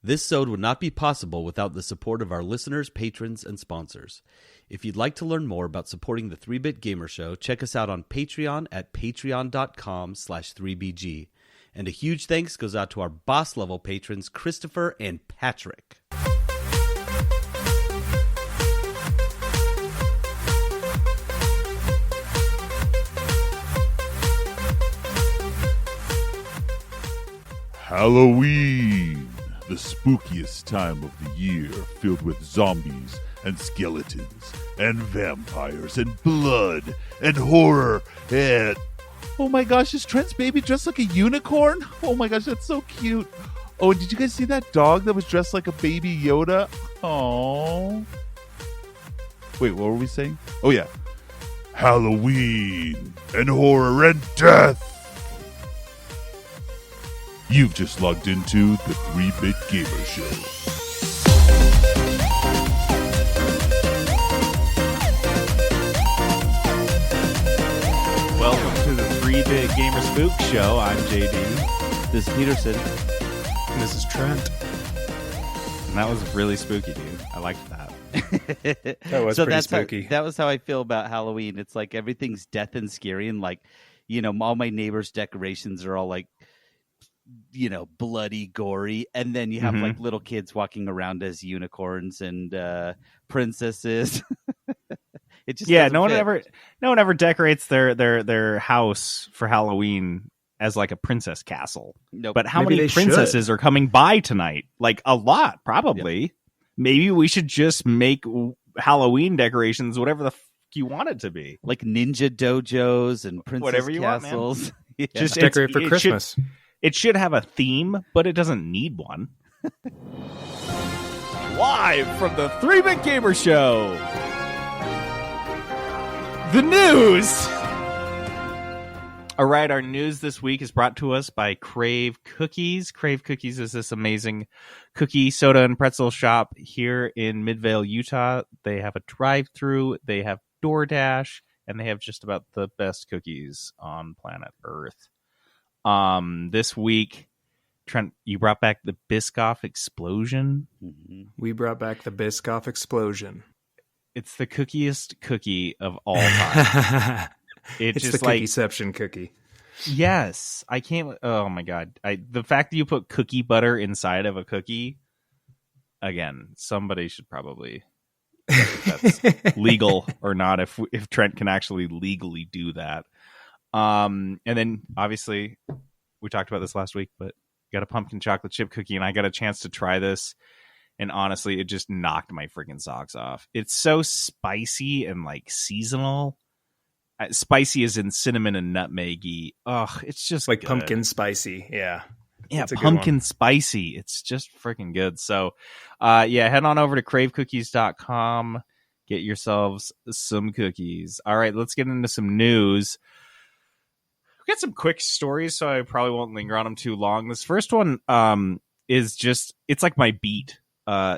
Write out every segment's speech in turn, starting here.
This sode would not be possible without the support of our listeners, patrons, and sponsors. If you'd like to learn more about supporting the 3-Bit Gamer Show, check us out on Patreon at patreon.com/3BG. And a huge thanks goes out to our boss-level patrons, Christopher and Patrick. Halloween, the spookiest time of the year, filled with zombies and skeletons and vampires and blood and horror and... Oh my gosh, is Trent's baby dressed like a unicorn? Oh my gosh, that's so cute. Oh, and did you guys see that dog that was dressed like a baby Yoda? Oh. Wait, what were we saying? Oh yeah. Halloween and horror and death. You've just logged into the 3-Bit Gamer Show. Welcome to the 3-Bit Gamer Spook Show. I'm JD. This is Peterson. And this is Trent. And that was really spooky, dude. I liked that. That was pretty spooky. That was how I feel about Halloween. It's like everything's death and scary, and like, you know, all my neighbors' decorations are all like, you know, bloody, gory, and then you have like little kids walking around as unicorns and princesses. It just no one ever decorates their house for Halloween as like a princess castle. Nope. But how many princesses are coming by tonight? Like a lot, probably. Yep. Maybe we should just make Halloween decorations whatever the you want it to be, like ninja dojos and princess whatever you castles. Want, yeah. Just decorate for Christmas. It should have a theme, but it doesn't need one. Live from the 3-Bit Gamer Show. The news. All right, our news this week is brought to us by Crave Cookies. Crave Cookies is this amazing cookie, soda, and pretzel shop here in Midvale, Utah. They have a drive-thru, they have DoorDash, and they have just about the best cookies on planet Earth. This week, Trent, you brought back the Biscoff Explosion. Mm-hmm. We brought back the Biscoff Explosion. It's the cookiest cookie of all time. It's just the like Cookieception cookie. Yes, I can't. Oh my god! The fact that you put cookie butter inside of a cookie. Again, somebody should probably. If that's legal or not. If Trent can actually legally do that. And then obviously we talked about this last week, but got a pumpkin chocolate chip cookie, and I got a chance to try this, and honestly, it just knocked my freaking socks off. It's so spicy and like seasonal. Spicy as in cinnamon and nutmeggy. Ugh, it's just like good. Pumpkin spicy. Yeah, pumpkin spicy. It's just freaking good. So, head on over to cravecookies.com. Get yourselves some cookies. All right, let's get into some news. Got some quick stories, so I probably won't linger on them too long. This first one is just, it's like my beat.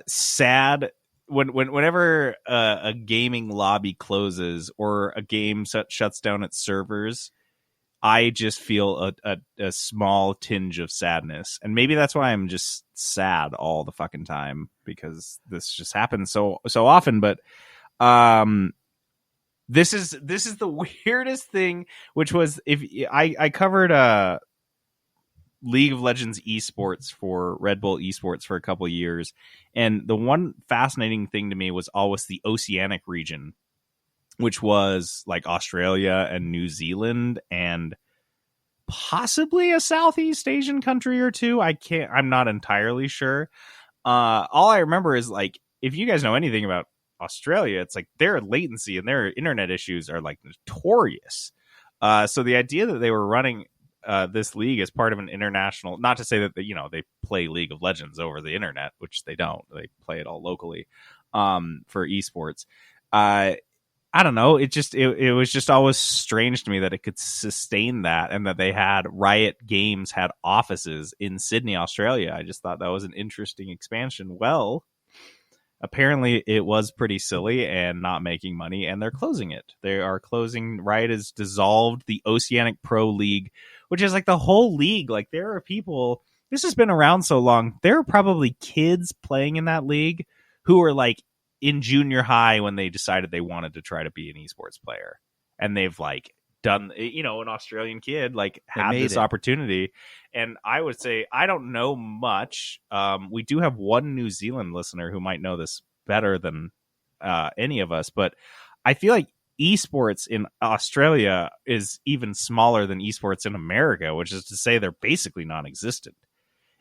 Sad. Whenever a gaming lobby closes or a game shuts down its servers, I just feel a small tinge of sadness. And maybe that's why I'm just sad all the fucking time, because this just happens so often. But This is the weirdest thing, which was if I covered League of Legends esports for Red Bull Esports for a couple of years, and the one fascinating thing to me was always the Oceanic region, which was like Australia and New Zealand and possibly a Southeast Asian country or two. I'm not entirely sure. All I remember is, like, if you guys know anything about Australia, it's like their latency and their internet issues are like notorious. So the idea that they were running this league as part of an international, not to say that they play League of Legends over the internet, which they don't. They play it all locally for esports. I don't know. It was just always strange to me that it could sustain that, and that they had Riot Games had offices in Sydney, Australia. I just thought that was an interesting expansion. Well, apparently it was pretty silly and not making money, and they're closing it. They are closing. Riot has dissolved the Oceanic Pro League, which is like the whole league. Like, there are people this has been around so long. There are probably kids playing in that league who are like in junior high when they decided they wanted to try to be an esports player, and they've like done, an Australian kid like had this opportunity. And I would say I don't know much. We do have one New Zealand listener who might know this better than any of us, but I feel like esports in Australia is even smaller than esports in America, which is to say they're basically non-existent.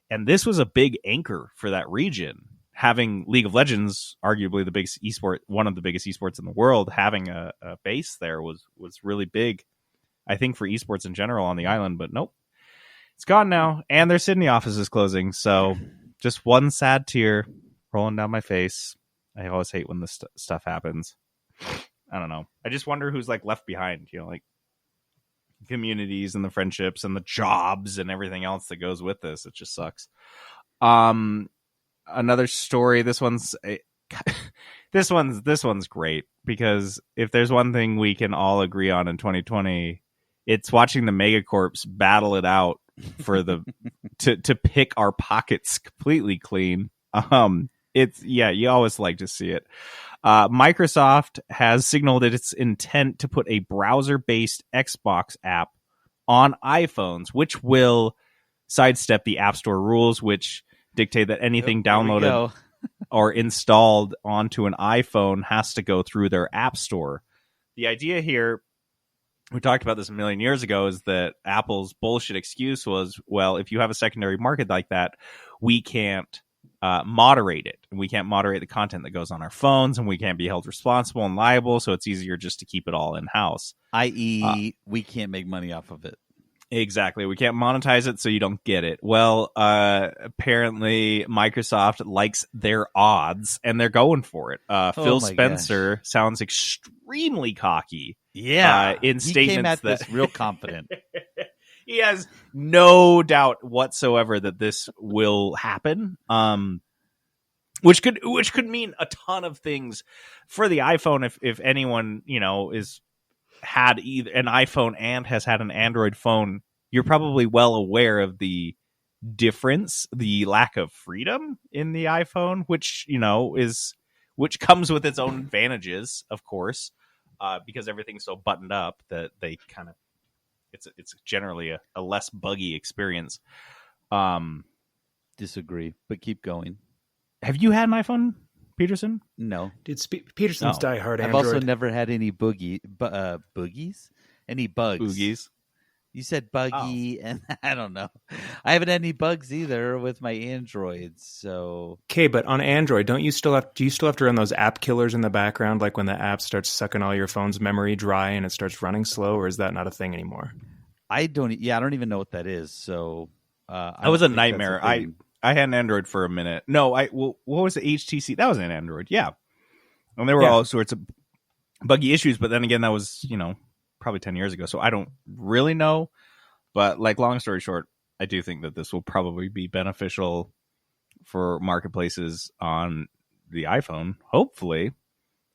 And this was a big anchor for that region. Having League of Legends, arguably the biggest esport, one of the biggest esports in the world, having a base there was really big, I think, for esports in general on the island. But nope, it's gone now, and their Sydney office is closing. So just one sad tear rolling down my face. I always hate when this stuff happens. I don't know. I just wonder who's like left behind, like communities and the friendships and the jobs and everything else that goes with this. It just sucks. Another story. This one's great, because if there's one thing we can all agree on in 2020, it's watching the megacorps battle it out for the to pick our pockets completely clean. You always like to see it. Microsoft has signaled its intent to put a browser-based Xbox app on iPhones, which will sidestep the App Store rules, which dictate that anything downloaded or installed onto an iPhone has to go through their App Store. The idea here, we talked about this a million years ago, is that Apple's bullshit excuse was, well, if you have a secondary market like that, we can't moderate it. We can't moderate the content that goes on our phones, and we can't be held responsible and liable, so it's easier just to keep it all in-house. I.e., we can't make money off of it. Exactly. We can't monetize it, so you don't get it. Well, apparently Microsoft likes their odds, and they're going for it. Phil Spencer sounds extremely cocky. Yeah. In he statements came at that this real confident. He has no doubt whatsoever that this will happen. Which could mean a ton of things for the iPhone. If anyone, is had either an iPhone and has had an Android phone, you're probably well aware of the difference, the lack of freedom in the iPhone, which comes with its own advantages, of course, because everything's so buttoned up that they kind of, it's generally a less buggy experience. Disagree, but keep going. Have you had an iPhone, Peterson? No. Dude, Peterson's diehard Android. I've also never had any boogies? Any bugs? Boogies. You said buggy, and I don't know. I haven't had any bugs either with my Androids, so... Okay, but on Android, do you still have to run those app killers in the background, like when the app starts sucking all your phone's memory dry and it starts running slow, or is that not a thing anymore? I don't even know what that is, so... that was a nightmare. I had an Android for a minute. No, what was the HTC? That was an Android, yeah. And there were all sorts of buggy issues, but then again, that was, probably 10 years ago, so I don't really know. But long story short, I do think that this will probably be beneficial for marketplaces on the iPhone, hopefully.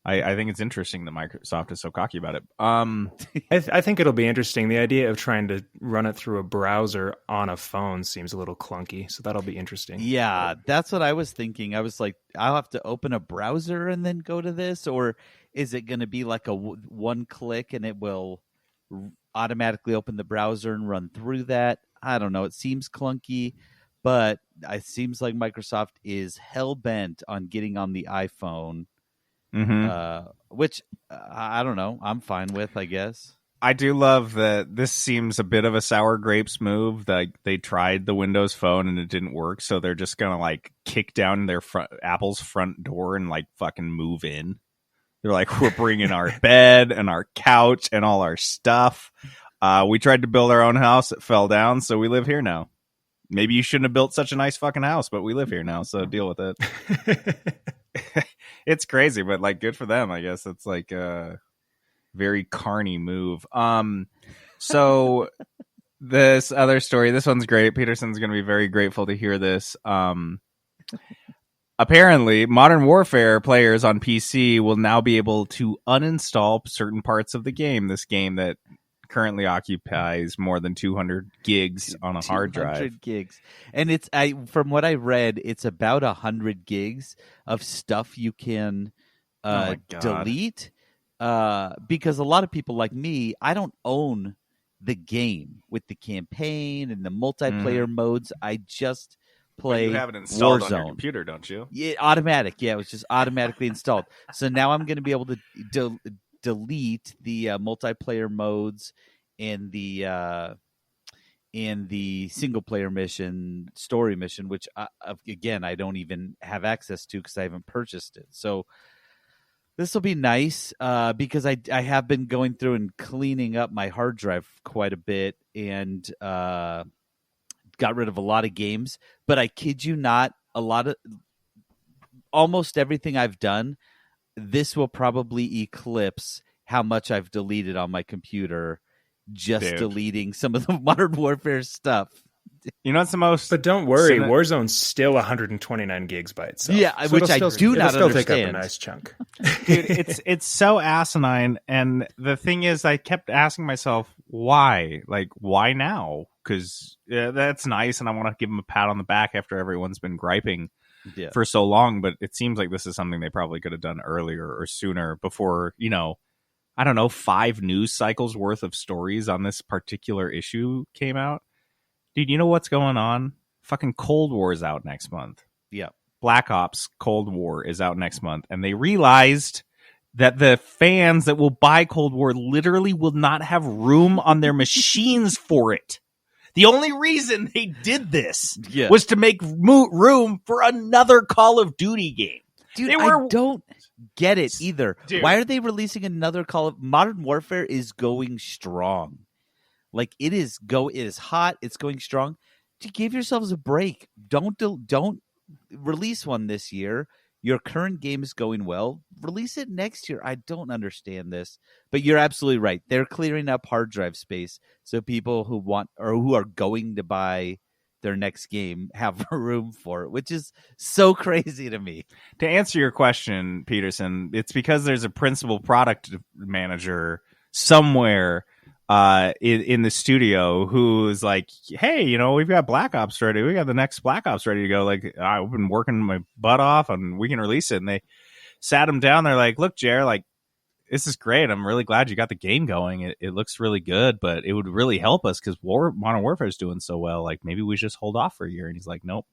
I think it's interesting that Microsoft is so cocky about it. I think it'll be interesting. The idea of trying to run it through a browser on a phone seems a little clunky, so that'll be interesting. Yeah, that's what I was thinking. I was like, I'll have to open a browser and then go to this, or is it going to be like a one click and it will automatically open the browser and run through that? I don't know. It seems clunky, but it seems like Microsoft is hell-bent on getting on the iPhone. Mm-hmm. Which I don't know. I'm fine with, I guess. I do love that this seems a bit of a sour grapes move. That they tried the Windows Phone and it didn't work, so they're just gonna kick down their Apple's front door and fucking move in. They're like, we're bringing our bed and our couch and all our stuff. We tried to build our own house, it fell down, so we live here now. Maybe you shouldn't have built such a nice fucking house, but we live here now, so deal with it. It's crazy, but good for them, I guess. It's a very carny move. So this other story, this one's great. Peterson's going to be very grateful to hear this. Apparently, Modern Warfare players on PC will now be able to uninstall certain parts of the game. This game that currently occupies more than 200 gigs on a hard drive. 200 gigs. And it's from what I read, it's about 100 gigs of stuff you can my God. delete. Because a lot of people like me, I don't own the game with the campaign and the multiplayer modes. I just play you have it installed Warzone on your computer, don't you? Yeah, automatic. Yeah, it was just automatically installed. So now I'm going to be able to delete the multiplayer modes and the single player mission, story mission, which again I don't even have access to because I haven't purchased it. So this will be nice because I have been going through and cleaning up my hard drive quite a bit and got rid of a lot of games. But I kid you not, almost everything I've done, this will probably eclipse how much I've deleted on my computer just deleting some of the Modern Warfare stuff. You know what's the most? But don't worry, Warzone's still 129 gigs by itself. Yeah, so which I do not still understand. Take up a nice chunk. Dude, it's so asinine. And the thing is, I kept asking myself, why? Like, why now? Because that's nice, and I want to give them a pat on the back after everyone's been griping for so long. But it seems like this is something they probably could have done earlier or sooner before, I don't know, 5 news cycles worth of stories on this particular issue came out. Dude, you know what's going on? Fucking Cold War is out next month. Yeah. Black Ops Cold War is out next month. And they realized that the fans that will buy Cold War literally will not have room on their machines for it. The only reason they did this was to make room for another Call of Duty game. Dude, I don't get it either. Dude. Why are they releasing another Call of Modern Warfare is going strong. Like it is hot. It's going strong. To give yourselves a break. Don't release one this year. Your current game is going well. Release it next year. I don't understand this, but you're absolutely right. They're clearing up hard drive space so people who want or who are going to buy their next game have room for it, which is so crazy to me. To answer your question, Peterson, it's because there's a principal product manager somewhere in the studio who's like, hey, we've got Black Ops ready. We got the next Black Ops ready to go. Like, I've been working my butt off and we can release it. And they sat him down. They're like, look, Jer, like, this is great. I'm really glad you got the game going. It looks really good, but it would really help us because Modern Warfare is doing so well. Like, maybe we just hold off for a year. And he's like, nope,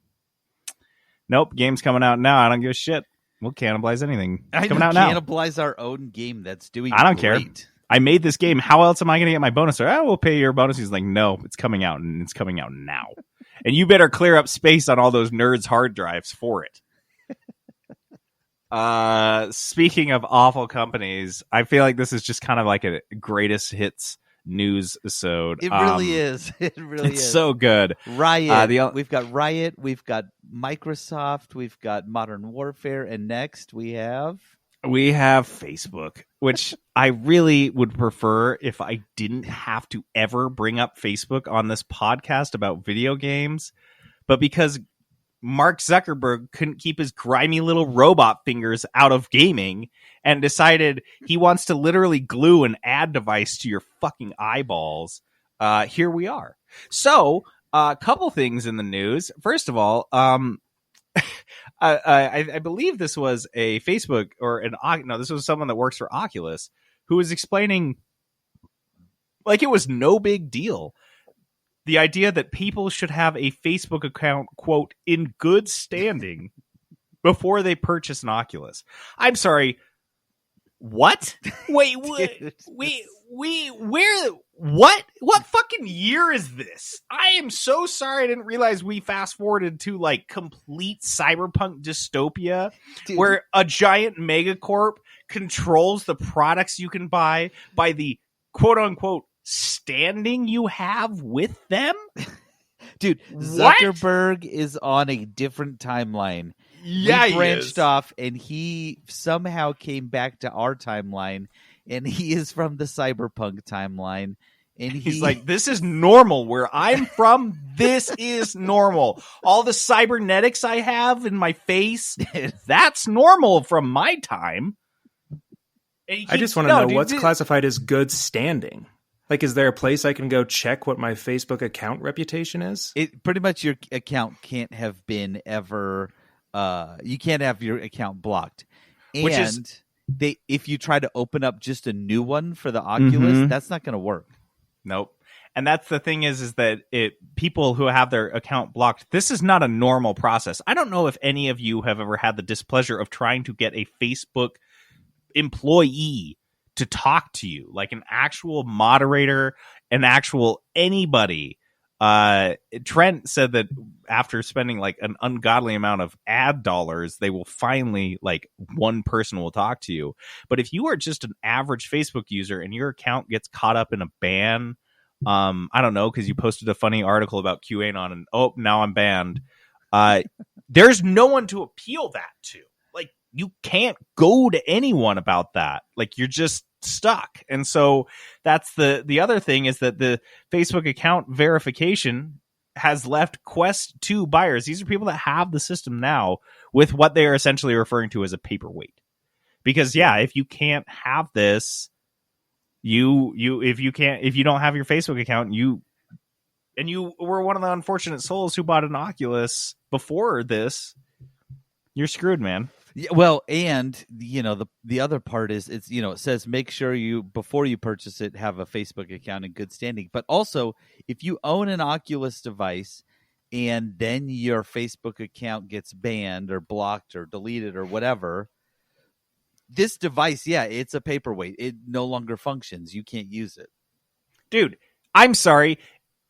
game's coming out now. I don't give a shit. We'll cannibalize anything. It's coming out now. Cannibalize our own game that's doing I don't great. care. I made this game. How else am I going to get my bonus? Or, we'll pay your bonus. He's like, no, it's coming out, and it's coming out now. And you better clear up space on all those nerds' hard drives for it. Speaking of awful companies, I feel like this is just kind of like a greatest hits news-isode. It really is. It really is. It's so good. Riot. We've got Riot. We've got Microsoft. We've got Modern Warfare. And next we have Facebook, which I really would prefer if I didn't have to ever bring up Facebook on this podcast about video games. But because Mark Zuckerberg couldn't keep his grimy little robot fingers out of gaming and decided he wants to literally glue an ad device to your fucking eyeballs, here we are. So, a couple things in the news. First of all, I believe this was a Facebook or this was someone that works for Oculus who was explaining like it was no big deal. The idea that people should have a Facebook account, quote, in good standing before they purchase an Oculus. I'm sorry. What? Wait, what fucking year is this? I am so sorry I didn't realize we fast forwarded to like complete cyberpunk dystopia where a giant megacorp controls the products you can buy by the quote unquote standing you have with them. Dude, Zuckerberg is on a different timeline. Yeah, he branched off and he somehow came back to our timeline, and he is from the cyberpunk timeline. And he's like, this is normal where I'm from. This is normal. All the cybernetics I have in my face, that's normal from my time. I just want to know what's classified as good standing. Like, is there a place I can go check what my Facebook account reputation is? It pretty much your account can't have been ever. You can't have your account blocked, Which is if you try to open up just a new one for the Oculus, that's not going to work. Nope. And that's the thing is that people who have their account blocked, this is not a normal process. I don't know if any of you have ever had the displeasure of trying to get a Facebook employee to talk to you, like an actual moderator, an actual anybody. Trent said that after spending like an ungodly amount of ad dollars, they will finally, like, one person will talk to you. But if you are just an average Facebook user and your account gets caught up in a ban, I don't know, because you posted a funny article about QAnon and now I'm banned. There's no one to appeal that to. Like, you can't go to anyone about that. Like, you're just stuck. And so that's the other thing is that the Facebook account verification has left Quest 2 buyers. These are people that have the system now with what they are essentially referring to as a paperweight. Because if you can't have this, if you don't have your Facebook account, you were one of the unfortunate souls who bought an Oculus before this, you're screwed, man. Yeah, well, and the other part is it says make sure you before you purchase it have a Facebook account in good standing. But also, if you own an Oculus device and then your Facebook account gets banned or blocked or deleted or whatever, this device, it's a paperweight. It no longer functions. You can't use it. Dude, I'm sorry.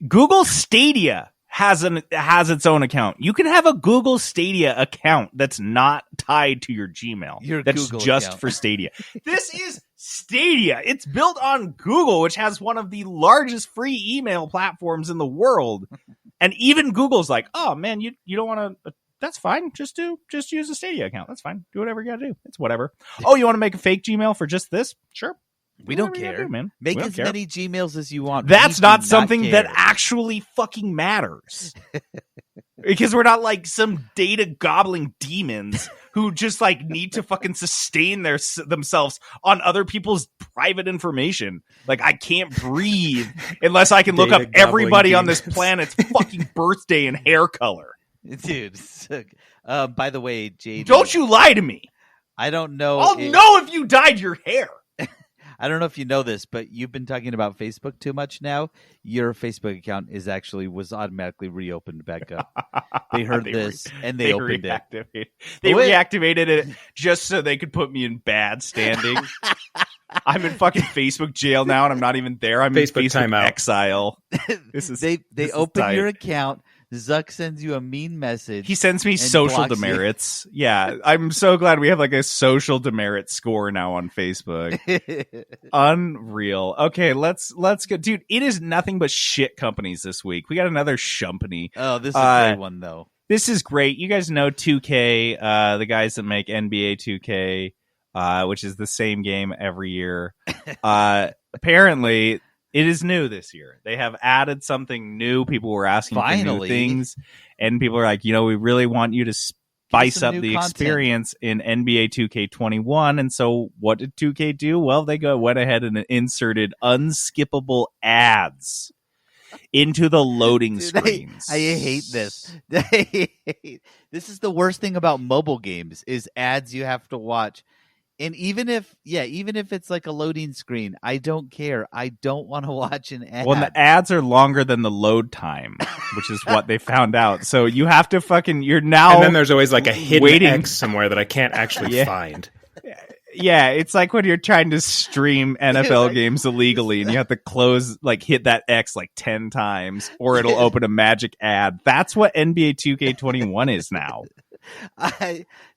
Google Stadia has its own account. You can have a Google Stadia account that's not tied to your Gmail. That's Google just account for Stadia. This is Stadia. It's built on Google, which has one of the largest free email platforms in the world. And even Google's like, oh man, you don't want to. That's fine. Just use a Stadia account. That's fine. Do whatever you got to do. It's whatever. Oh, you want to make a fake Gmail for just this? Sure. We don't care, man. Make as many Gmails as you want. That's not something that actually fucking matters. Because we're not like some data gobbling demons who just like need to fucking sustain themselves on other people's private information. Like, I can't breathe unless I can look up everybody on this planet's fucking birthday and hair color. Dude, by the way, JD, don't you lie to me. I don't know. I'll know if you dyed your hair. I don't know if you know this, but you've been talking about Facebook too much now. Your Facebook account was automatically reopened back up. They heard this and they opened it. They reactivated it just so they could put me in bad standing. I'm in fucking Facebook jail now, and I'm not even there. I'm Facebook in Facebook timeout. Exile. They open your account. Zuck sends you a mean message. He sends me social demerits. Yeah, I'm so glad we have like a social demerit score now on Facebook. Unreal. Okay, let's go, dude. It is nothing but shit companies this week. We got another shumpany. Oh, this is a great one though. This is great. You guys know 2K, the guys that make NBA 2K, which is the same game every year. Apparently, it is new this year. They have added something new. People were asking for new things, and people are like, we really want you to spice up the experience in NBA 2K21. And so what did 2K do? Well, they went ahead and inserted unskippable ads into the loading screens. I hate this. This is the worst thing about mobile games is ads you have to watch. And even if it's like a loading screen, I don't care. I don't want to watch an ad. Well, the ads are longer than the load time, which is what they found out. So you have to you're now. And then there's always like a hidden X somewhere that I can't actually find. Yeah, it's like when you're trying to stream NFL games illegally and you have to hit that X like 10 times or it'll open a magic ad. That's what NBA 2K21 is now.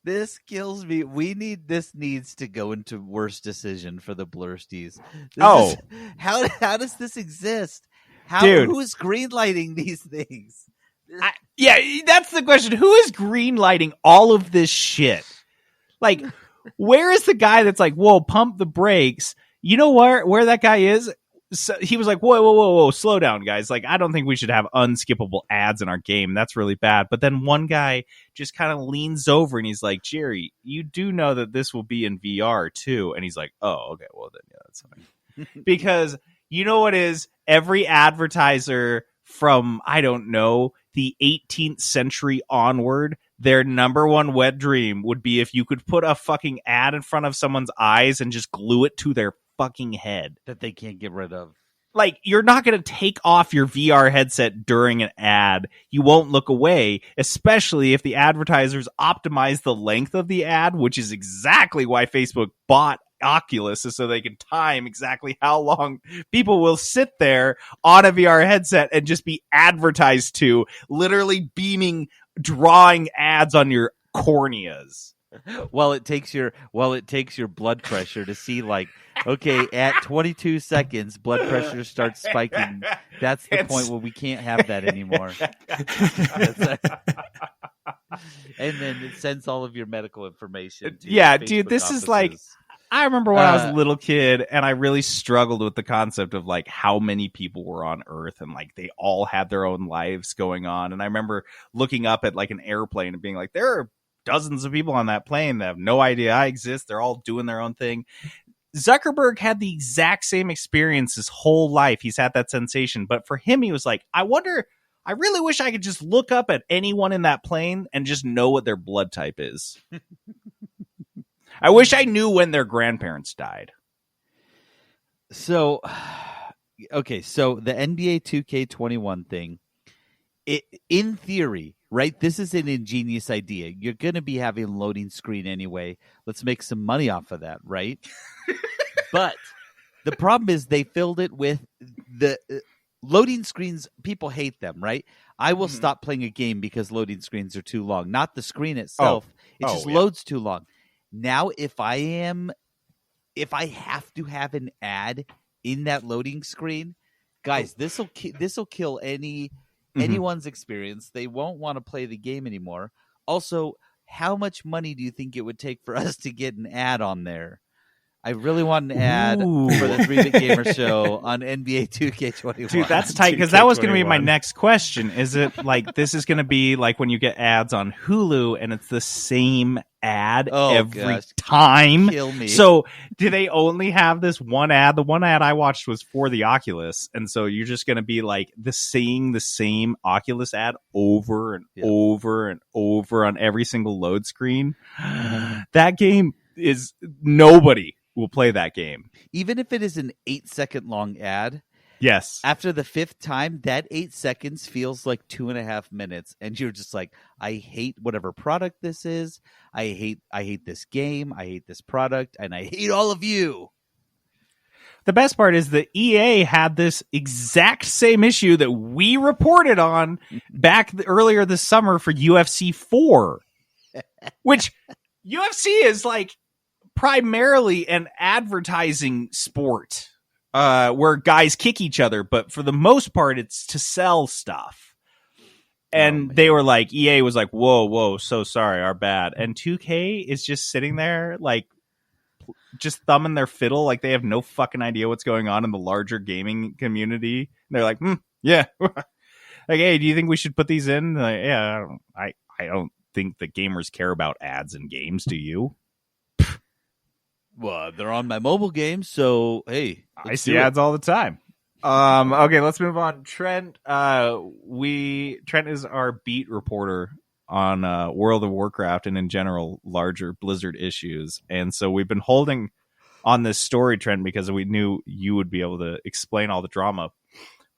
This kills me. This needs to go into worst decision for the Blursties. How does this exist? Who's greenlighting these things? That's the question. Who is greenlighting all of this shit? Like, where is the guy that's like, whoa, pump the brakes? You know where that guy is? So he was like, whoa, slow down, guys. Like, I don't think we should have unskippable ads in our game. That's really bad. But then one guy just kind of leans over and he's like, Jerry, you do know that this will be in VR too. And he's like, oh, okay, well then, yeah, that's fine. Because You know what is? Every advertiser from, I don't know, the 18th century onward, their number one wet dream would be if you could put a fucking ad in front of someone's eyes and just glue it to their fucking head. That they can't get rid of. Like, you're not going to take off your VR headset during an ad. You won't look away, especially if the advertisers optimize the length of the ad, which is exactly why Facebook bought Oculus, is so they can time exactly how long people will sit there on a VR headset and just be advertised to, literally beaming, drawing ads on your corneas. Well, it takes your blood pressure to see, like, okay, at 22 seconds, blood pressure starts spiking. That's the point where we can't have that anymore. And then it sends all of your medical information to dude, this offices. is like, I remember when I was a little kid and I really struggled with the concept of like how many people were on Earth and like they all had their own lives going on. And I remember looking up at like an airplane and being like, there are dozens of people on that plane that have no idea I exist. They're all doing their own thing. Zuckerberg had the exact same experience his whole life. He's had that sensation. But for him, he was like, I really wish I could just look up at anyone in that plane and just know what their blood type is. I wish I knew when their grandparents died. So, okay, so the NBA 2K21 thing, in theory, right? This is an ingenious idea. You're going to be having a loading screen anyway. Let's make some money off of that, right? But the problem is they filled it with the loading screens. People hate them, right? I will stop playing a game because loading screens are too long. Not the screen itself. It just loads too long. Now, if I have to have an ad in that loading screen, guys, this will kill anyone's experience. They won't want to play the game anymore. Also, how much money do you think it would take for us to get an ad on there? I really want an ad for the 3-Bit Gamer Show on NBA 2K21. Dude, that's tight, because that was going to be my next question. Is it like this is going to be like when you get ads on Hulu and it's the same ad every time? Kill me. So do they only have this one ad? The one ad I watched was for the Oculus, and so you're just going to be like seeing the same Oculus ad over and over and over on every single load screen. That game is nobody will play that game. Even if it is an 8-second long ad. Yes. After the 5th time, that 8 seconds feels like 2.5 minutes. And you're just like, I hate whatever product this is. I hate this game. I hate this product. And I hate all of you. The best part is that EA had this exact same issue that we reported on back earlier this summer for UFC 4. Which UFC is like primarily an advertising sport where guys kick each other, but for the most part it's to sell stuff. And they were like, EA was like, whoa, so sorry, our bad. And 2K is just sitting there like just thumbing their fiddle, like they have no fucking idea what's going on in the larger gaming community. And they're like, yeah. Like, hey, do you think we should put these in? Like, yeah, I don't think the gamers care about ads in games, do you? Well, they're on my mobile games, so hey, I see ads all the time. Okay, let's move on. Trent, Trent is our beat reporter on World of Warcraft and in general larger Blizzard issues, and so we've been holding on this story, Trent, because we knew you would be able to explain all the drama.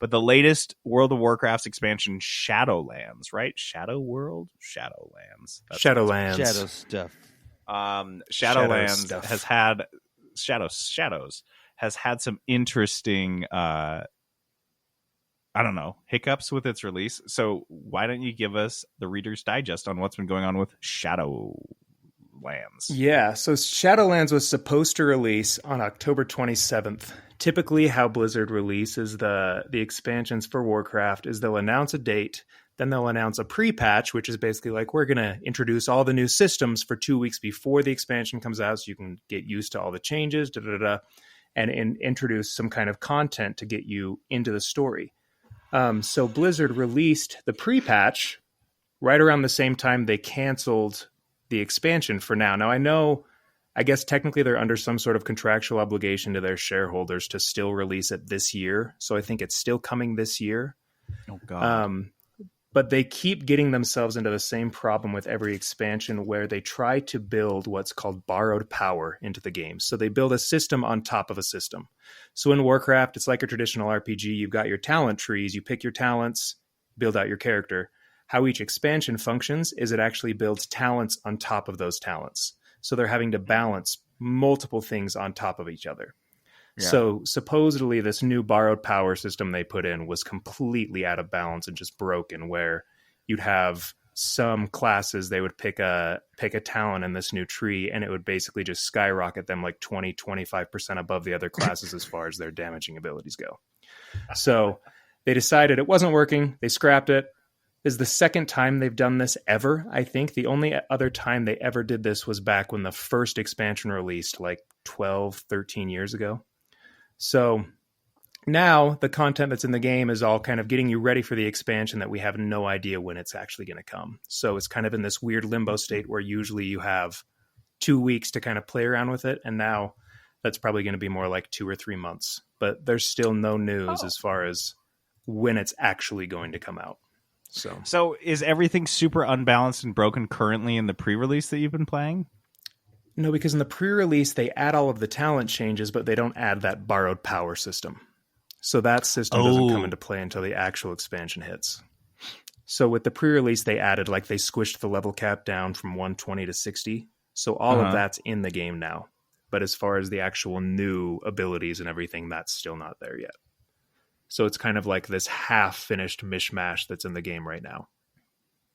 But the latest World of Warcraft's expansion, Shadowlands, right? Shadowlands. Shadowlands. Shadow stuff. Shadowlands has had Shadows has had some interesting hiccups with its release. So why don't you give us the Reader's Digest on what's been going on with Shadowlands? Yeah, so Shadowlands was supposed to release on October 27th. Typically how Blizzard releases the expansions for Warcraft is they'll announce a date, then they'll announce a pre-patch, which is basically like, we're going to introduce all the new systems for 2 weeks before the expansion comes out so you can get used to all the changes, and introduce some kind of content to get you into the story. So Blizzard released the pre-patch right around the same time they canceled the expansion for now. Now, I know I guess technically they're under some sort of contractual obligation to their shareholders to still release it this year. So I think it's still coming this year. Oh, God. But they keep getting themselves into the same problem with every expansion where they try to build what's called borrowed power into the game. So they build a system on top of a system. So in Warcraft, it's like a traditional RPG. You've got your talent trees. You pick your talents, build out your character. How each expansion functions is it actually builds talents on top of those talents. So they're having to balance multiple things on top of each other. Yeah. So supposedly this new borrowed power system they put in was completely out of balance and just broken, where you'd have some classes, they would pick a talent in this new tree and it would basically just skyrocket them like 20-25% above the other classes as far as their damaging abilities go. So they decided it wasn't working. They scrapped it. This is the second time they've done this ever, I think. The only other time they ever did this was back when the first expansion released like 12, 13 years ago. So now the content that's in the game is all kind of getting you ready for the expansion that we have no idea when it's actually going to come. So it's kind of in this weird limbo state where usually you have 2 weeks to kind of play around with it. And now that's probably going to be more like 2 or 3 months. But there's still no news as far as when it's actually going to come out. So is everything super unbalanced and broken currently in the pre-release that you've been playing? No, because in the pre-release, they add all of the talent changes, but they don't add that borrowed power system. So that system doesn't come into play until the actual expansion hits. So with the pre-release, they added, like, they squished the level cap down from 120 to 60. So all of that's in the game now. But as far as the actual new abilities and everything, that's still not there yet. So it's kind of like this half-finished mishmash that's in the game right now.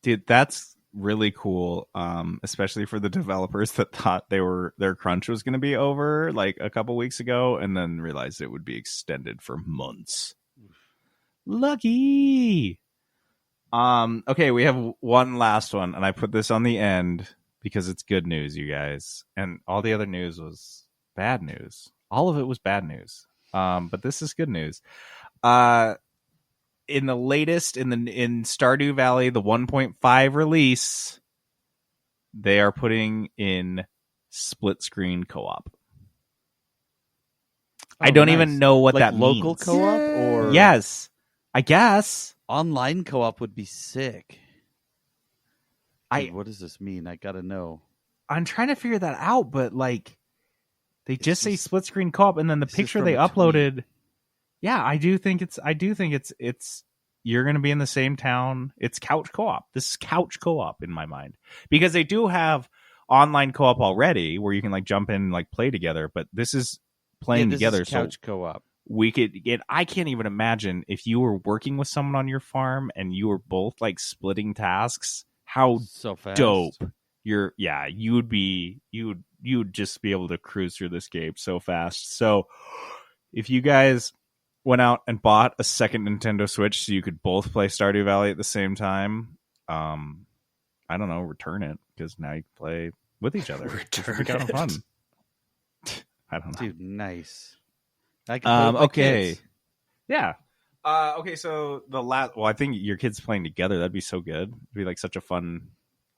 Dude, that's really cool, especially for the developers that thought their crunch was going to be over like a couple weeks ago and then realized it would be extended for months. Lucky. Okay, we have one last one, and I put this on the end because it's good news, you guys. And all the other news was bad news. All of it was bad news. But this is good news. In the latest in Stardew Valley, the 1.5 release, they are putting in split screen co-op. I don't even know what that means. Local co-op or yes, I guess online co-op would be sick. Dude, what does this mean? I gotta know. I'm trying to figure that out, but like they just say split screen co-op, and then the picture they uploaded. Tweet. Yeah, I do think it's you're going to be in the same town. It's couch co-op. This is couch co-op in my mind, because they do have online co-op already where you can like jump in and like play together, but this is playing together. Is couch co-op. We could get, I can't even imagine if you were working with someone on your farm and you were both like splitting tasks, how so fast. Dope you would just be able to cruise through this game so fast. So if you guys went out and bought a second Nintendo Switch so you could both play Stardew Valley at the same time, I don't know, return it, because now you can play with each other. Return it. Kind of fun. I don't know. Dude, nice. I can play with my kids. Yeah. Okay, so I think your kids playing together, that'd be so good. It'd be like such a fun,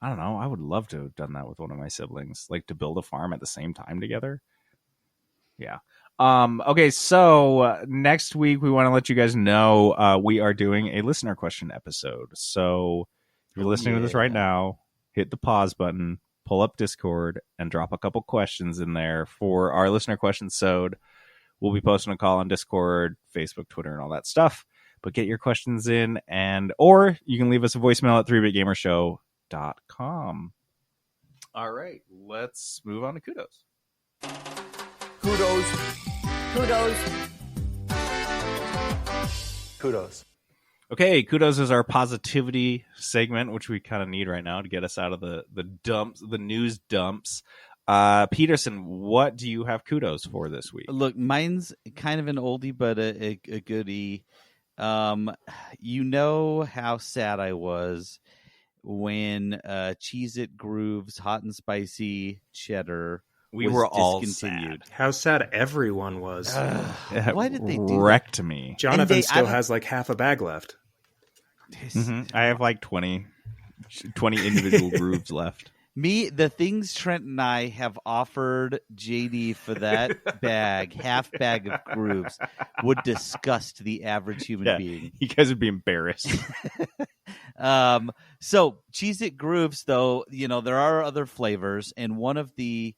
I don't know, I would love to have done that with one of my siblings, like to build a farm at the same time together. Yeah. Okay, so next week we want to let you guys know we are doing a listener question episode. So if you're listening to this right now, hit the pause button, pull up Discord, and drop a couple questions in there for our listener question sode. We'll be posting a call on Discord, Facebook, Twitter, and all that stuff. But get your questions in, or you can leave us a voicemail at 3bitgamershow.com. All right, let's move on to kudos. Kudos. Okay, kudos is our positivity segment, which we kind of need right now to get us out of the dumps, the news dumps. Peterson, what do you have kudos for this week? Look, mine's kind of an oldie but a goodie. You know how sad I was when Cheez-It Groove's Hot and Spicy Cheddar we were all discontinued. sad. How sad everyone was. Why did they do wrecked that? Me? Jonathan still has like half a bag left. Mm-hmm. I have like 20 individual grooves left. The things Trent and I have offered JD for that half bag of grooves would disgust the average human being. You guys would be embarrassed. So Cheez-It Grooves, though, there are other flavors, and one of the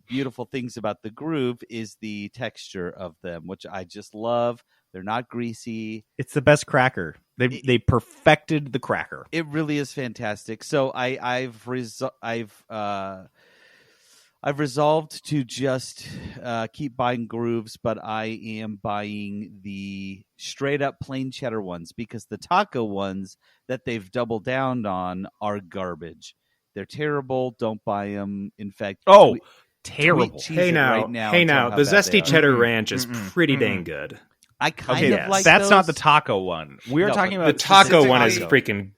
beautiful things about the groove is the texture of them, which I just love. They're not greasy. It's the best cracker. They perfected the cracker. It really is fantastic. So I've resolved to just keep buying grooves, but I am buying the straight up plain cheddar ones because the taco ones that they've doubled down on are garbage. They're terrible. Don't buy them. In fact, terrible. Hey now, the zesty cheddar ranch is pretty dang good. I kind of like that's those. Not the taco one. We are talking about the taco one is freaking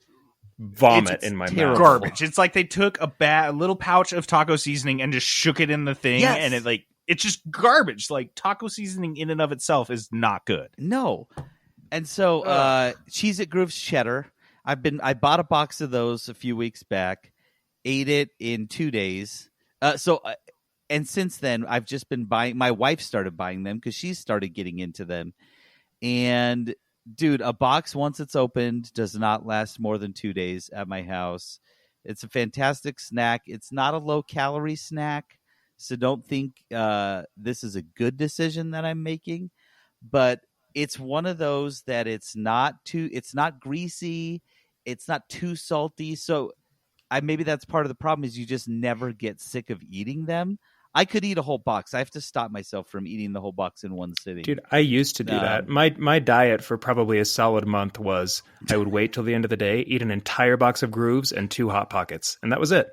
vomit in my mouth. Garbage. It's like they took a little pouch of taco seasoning and just shook it in the thing, and it's just garbage. Like taco seasoning in and of itself is not good. No. And so Cheez-It Grooves cheddar. I bought a box of those a few weeks back, ate it in 2 days. And since then, I've just been buying. My wife started buying them because she started getting into them. And dude, a box once it's opened does not last more than 2 days at my house. It's a fantastic snack. It's not a low-calorie snack, so don't think this is a good decision that I'm making. But it's one of those that it's not greasy, it's not too salty. So maybe that's part of the problem is you just never get sick of eating them. I could eat a whole box. I have to stop myself from eating the whole box in one sitting. Dude, I used to do that. My diet for probably a solid month was I would wait till the end of the day, eat an entire box of Grooves and 2 Hot Pockets. And that was it.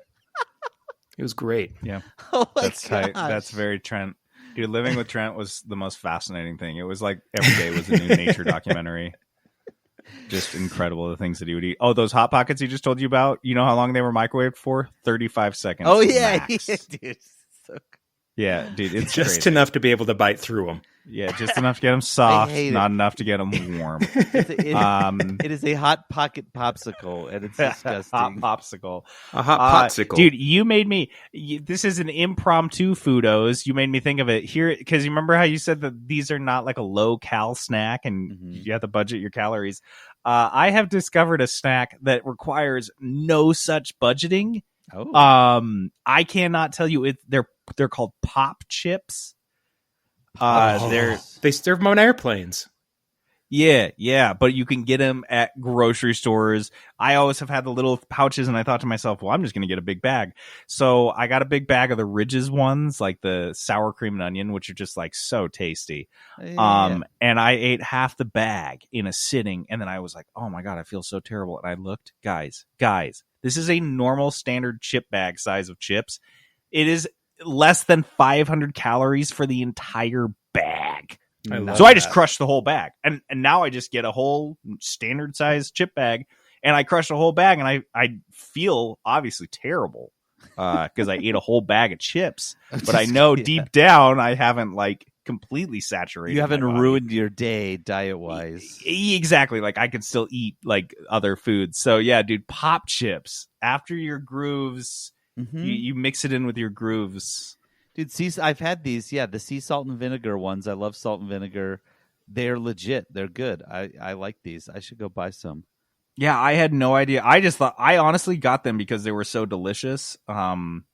It was great. Yeah. Oh my That's tight. That's very Trent. Dude, living with Trent was the most fascinating thing. It was like every day was a new nature documentary. Just incredible, the things that he would eat. Oh, those Hot Pockets he just told you about? You know how long they were microwaved for? 35 seconds. Oh, yeah. Max. Yeah, dude. So Yeah, dude, it's just crazy. enough to be able to bite through them. Yeah, just enough to get them soft, not enough to get them warm. It is a hot pocket popsicle, and it's disgusting. Hot popsicle. A hot popsicle. Dude, you made me... this is an impromptu Foodos. You made me think of it here, because you remember how you said that these are not like a low-cal snack, and you have to budget your calories. I have discovered a snack that requires no such budgeting. Oh. I cannot tell you. They're called pop chips. They serve them on airplanes. Yeah, but you can get them at grocery stores. I always have had the little pouches, and I thought to myself, well, I'm just going to get a big bag. So I got a big bag of the Ridges ones, like the sour cream and onion, which are just like so tasty. Yeah. And I ate half the bag in a sitting, and then I was like, oh my God, I feel so terrible. And I looked, guys, this is a normal standard chip bag size of chips. It is less than 500 calories for the entire bag. So I just crushed the whole bag, and now I just get a whole standard size chip bag, and I crushed a whole bag, and I feel obviously terrible because I ate a whole bag of chips, but I know deep down I haven't like completely saturated. You haven't ruined your day diet wise. Exactly. Like I can still eat like other foods. So yeah, dude, pop chips after your grooves. You mix it in with your grooves. Dude, I've had these, the sea salt and vinegar ones. I love salt and vinegar. They're legit. They're good. I like these. I should go buy some. Yeah, I had no idea. I just thought, I honestly got them because they were so delicious. When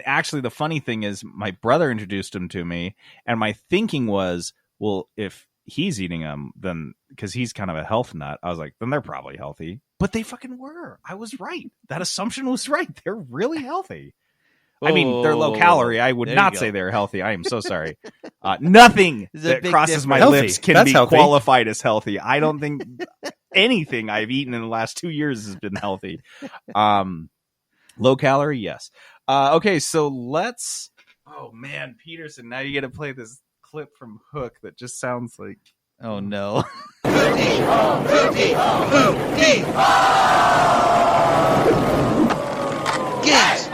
actually the funny thing is my brother introduced them to me, and my thinking was, well, if he's eating them, then because he's kind of a health nut, I was like, then they're probably healthy. But they fucking were. I was right. That assumption was right. They're really healthy. I mean, they're low calorie. I would not say they're healthy. I am so sorry. Nothing that crosses my lips can be qualified as healthy. I don't think anything I've eaten in the last 2 years has been healthy. Low calorie, yes. Okay, so let's... Oh, man, Peterson, now you get to play this clip from Hook that just sounds like... Oh, no. Yes!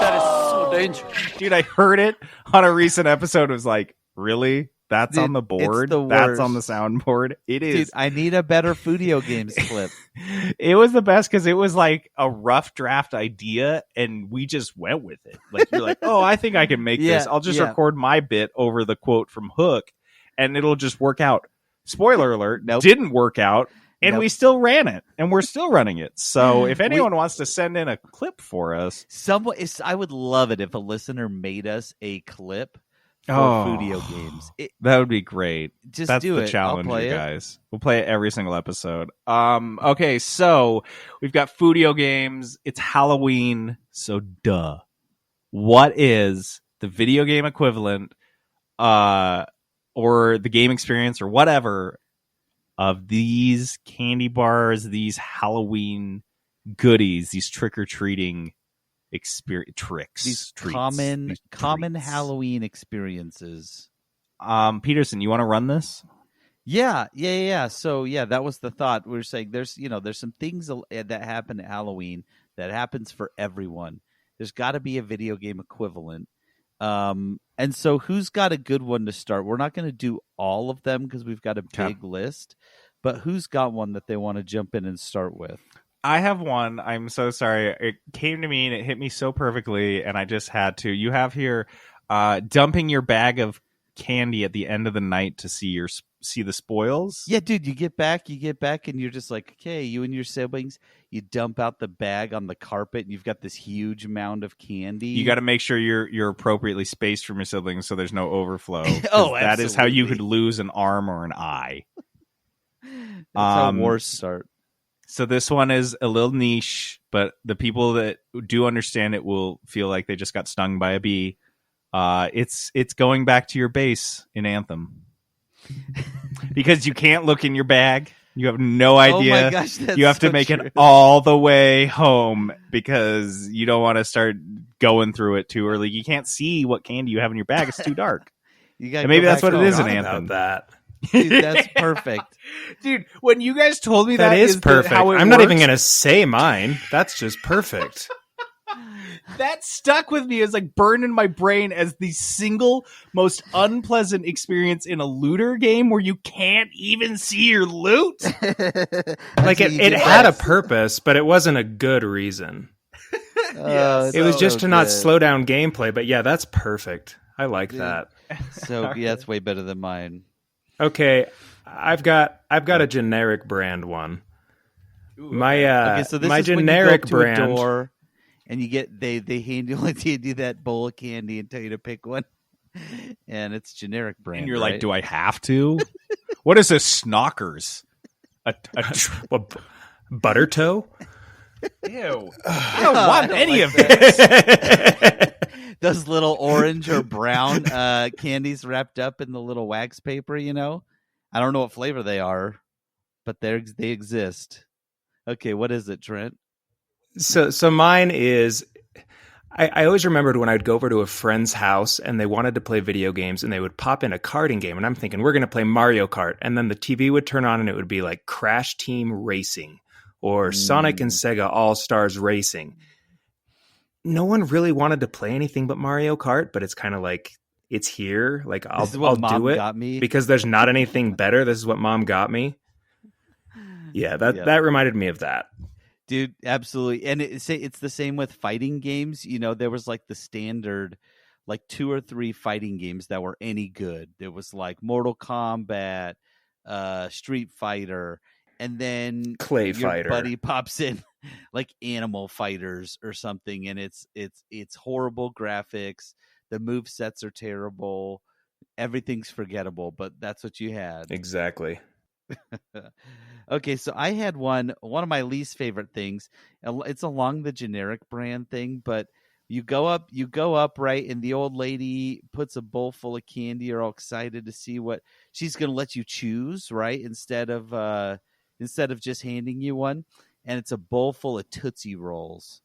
That is so dangerous. Dude, I heard it on a recent episode. It was like, really? That's Dude, on the board. it's the That's on the worst. soundboard. It is. Dude, I need a better Fudio Games clip. It was the best because it was like a rough draft idea, and we just went with it. Like, you're like, oh, I think I can make this. I'll just record my bit over the quote from Hook, and it'll just work out. Spoiler alert, didn't work out. And we still ran it, and we're still running it. So if anyone wants to send in a clip for us, I would love it if a listener made us a clip for Fudio Games. That would be great. That's the challenge, you guys. We'll play it every single episode. Okay, so we've got Fudio Games. It's Halloween, so duh. What is the video game equivalent, or the game experience, or whatever, of these candy bars, these Halloween goodies, these trick-or-treating tricks, these treats, common Halloween experiences? Peterson, you want to run this? Yeah. So that was the thought. We were saying there's some things that happen at Halloween that happens for everyone. There's got to be a video game equivalent. And so who's got a good one to start? We're not going to do all of them because we've got a big list, but who's got one that they want to jump in and start with? I have one. I'm so sorry. It came to me and it hit me so perfectly, and I just had to. You have here dumping your bag of candy at the end of the night to see the spoils. Yeah, dude, you get back and you're just like, okay, you and your siblings, you dump out the bag on the carpet and you've got this huge mound of candy. You got to make sure you're appropriately spaced from your siblings so there's no overflow. Oh, that is how you could lose an arm or an eye. That's how wars start. So this one is a little niche, but the people that do understand it will feel like they just got stung by a bee. It's going back to your base in Anthem. Because you can't look in your bag. You have no idea. Oh my gosh, that's you have to so make true. it all the way home because you don't want to start going through it too early. You can't see what candy you have in your bag. It's too dark. And maybe that's what it is in Anthem. That. Dude, that's perfect. Dude, when you guys told me that is perfect. How I'm not even going to say mine. That's just perfect. That stuck with me as like burned in my brain as the single most unpleasant experience in a looter game where you can't even see your loot. Like it had a purpose, but it wasn't a good reason. It was just to not slow down gameplay. But yeah, that's perfect. I like that. So yeah, that's way better than mine. Okay, I've got a generic brand one. My so this my is when generic you go to brand. A door and you get they hand you that bowl of candy and tell you to pick one, and it's generic brand. And you're right? like, do I have to? What is this? Snockers? Butter toe? Ew! I don't want any of this. Those little orange or brown candies wrapped up in the little wax paper, I don't know what flavor they are, but they exist. Okay, what is it, Trent? So mine is, I always remembered when I'd go over to a friend's house and they wanted to play video games and they would pop in a karting game and I'm thinking, we're going to play Mario Kart. And then the TV would turn on and it would be like Crash Team Racing or Sonic and Sega All-Stars Racing. No one really wanted to play anything but Mario Kart, but it's kind of like, it's here. Like, I'll do it got me. because there's not anything better. This is what Mom got me. Yeah, that reminded me of that. Dude, absolutely. And it's the same with fighting games. There was like the standard, like 2 or 3 fighting games that were any good. There was like Mortal Kombat, Street Fighter, and then Clay Fighter. Buddy pops in like Animal Fighters or something, and it's horrible graphics. The move sets are terrible. Everything's forgettable, but that's what you had. Exactly. Okay, so I had one of my least favorite things. It's along the generic brand thing, but you go up, right, and the old lady puts a bowl full of candy. You're all excited to see what she's going to let you choose, right? Instead of just handing you one, and it's a bowl full of Tootsie Rolls.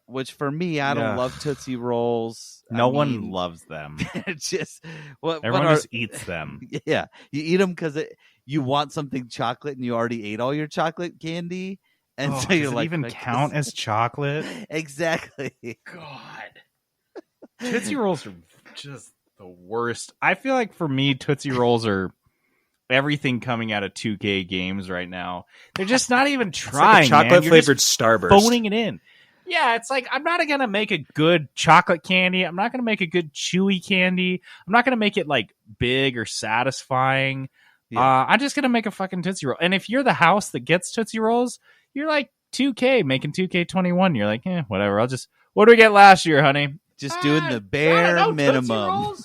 Which for me, I don't love Tootsie Rolls. No one loves them. Just everyone just eats them. Yeah, you eat them because you want something chocolate, and you already ate all your chocolate candy, and so you're does like, it even count as chocolate? Exactly. God, Tootsie Rolls are just The worst. I feel like for me, Tootsie Rolls are everything coming out of 2K games right now. They're just not even trying. It's like a chocolate flavored Starburst. Phoning it in. Yeah, it's like I'm not gonna make a good chocolate candy. I'm not gonna make a good chewy candy. I'm not gonna make it like big or satisfying. Yeah. I'm just gonna make a fucking Tootsie Roll. And if you're the house that gets Tootsie Rolls, you're like 2K making 2K21. You're like, whatever. What did we get last year, honey? Just doing the bare minimum.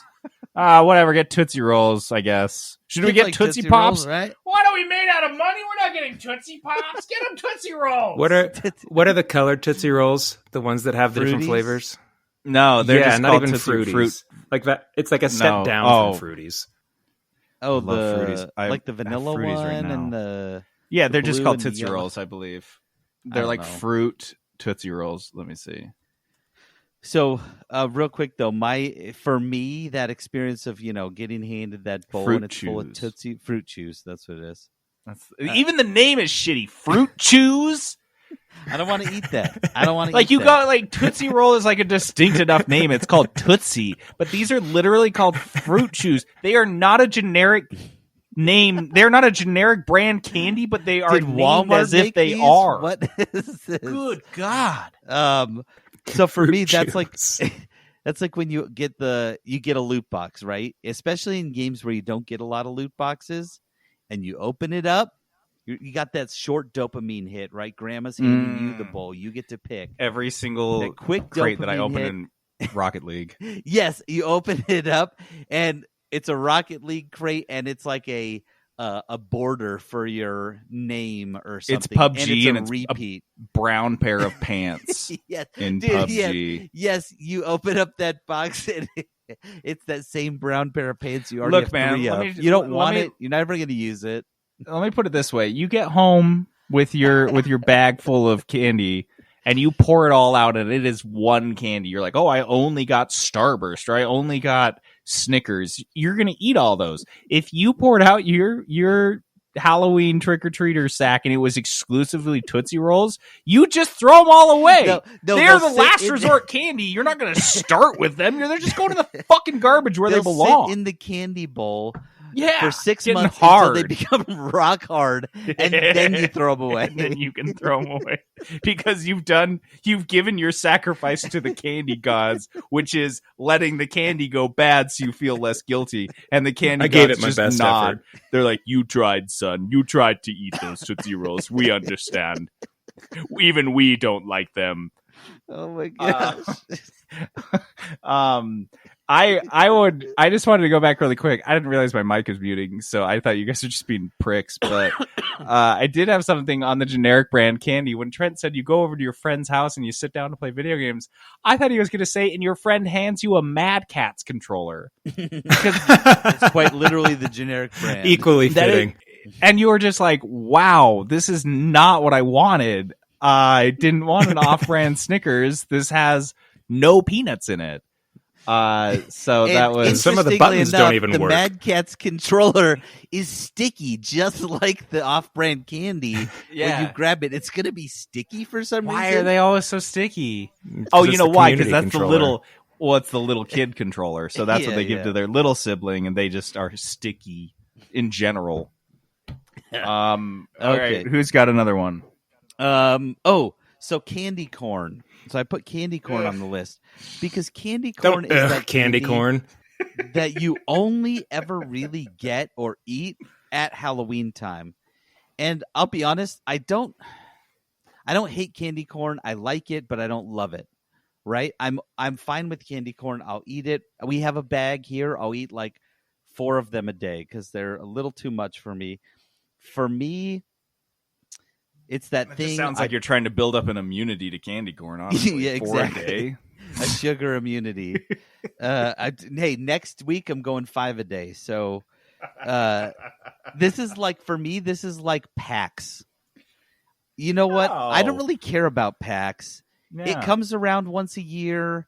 Whatever. Get Tootsie Rolls, I guess. Should we get like Tootsie Pops? Rolls, right? What are we made out of money? We're not getting Tootsie Pops. Get them Tootsie Rolls. What are the colored Tootsie Rolls? The ones that have the different flavors? No, they're just not even Fruities. Fruit. Like that. It's like a step down from Fruities. Oh, Fruities. Like the vanilla one right and the they're just called Tootsie Rolls, I believe. They're like fruit Tootsie Rolls. Let me see. So, real quick though, for me, that experience of getting handed that bowl fruit and it's chews. full of Tootsie Fruit Chews. That's what it is. Even the name is shitty. Fruit Chews. I don't want to eat that. I don't want to like eat you that. got like Tootsie Roll is like a distinct enough name. It's called Tootsie, but these are literally called Fruit Chews. They are not a generic name. They're not a generic brand candy, but they are named as if they are. What is this? Good God. So for me, that's like when you get a loot box, right? Especially in games where you don't get a lot of loot boxes, and you open it up, you got that short dopamine hit, right? Grandma's handing you the bowl, you get to pick every single quick crate that I open in Rocket League. Yes, you open it up, and it's a Rocket League crate, and it's like a border for your name or something. It's PUBG, and it's repeat. A brown pair of pants. Yes, in PUBG. Yes, you open up that box and it's that same brown pair of pants you already have three of. You don't want it. You're never going to use it. Let me put it this way: you get home with your bag full of candy, and you pour it all out, and it is one candy. You're like, oh, I only got Starburst, or I only got Snickers. You're gonna eat all those. If you poured out your Halloween trick-or-treater sack and it was exclusively Tootsie Rolls, you just throw them all away. No, they're the last resort candy. You're not gonna start with them. They're just going to the fucking garbage where they belong. Sit in the candy bowl. Yeah, for 6 months hard. Until they become rock hard, and then you throw them away. And then you can throw them away because you've given your sacrifice to the candy gods, which is letting the candy go bad so you feel less guilty. And the candy gods gave it my just best nod. effort. They're like, "You tried, son. You tried to eat those Tootsie Rolls. We understand. Even we don't like them." Oh my gosh. I just wanted to go back really quick. I didn't realize my mic was muting, so I thought you guys were just being pricks. But I did have something on the generic brand candy. When Trent said you go over to your friend's house and you sit down to play video games, I thought he was going to say, and your friend hands you a Mad Catz controller. It's quite literally the generic brand. Equally fitting. And you were just like, wow, this is not what I wanted. I didn't want an off-brand Snickers. This has no peanuts in it. So that was some of the buttons don't even work. The work. Mad Catz controller is sticky, just like the off-brand candy. Yeah. When you grab it, it's going to be sticky for some reason. Why are they always so sticky? Oh, you know why? Because that's the little. Well, it's the little kid controller, so that's what they give to their little sibling, and they just are sticky in general. Okay, all right, who's got another one? So candy corn. So I put candy corn on the list because candy corn is that candy corn that you only ever really get or eat at Halloween time. And I'll be honest, I don't hate candy corn. I like it, but I don't love it. Right? I'm fine with candy corn. I'll eat it. We have a bag here. I'll eat like 4 of them a day because they're a little too much for me. For me, it's that thing. Just sounds like you're trying to build up an immunity to candy corn. Honestly, yeah, exactly. 4 a day. A sugar immunity. Hey, next week I'm going 5 a day. So this is like, for me, this is like PAX. You know what? I don't really care about PAX. Yeah. It comes around once a year.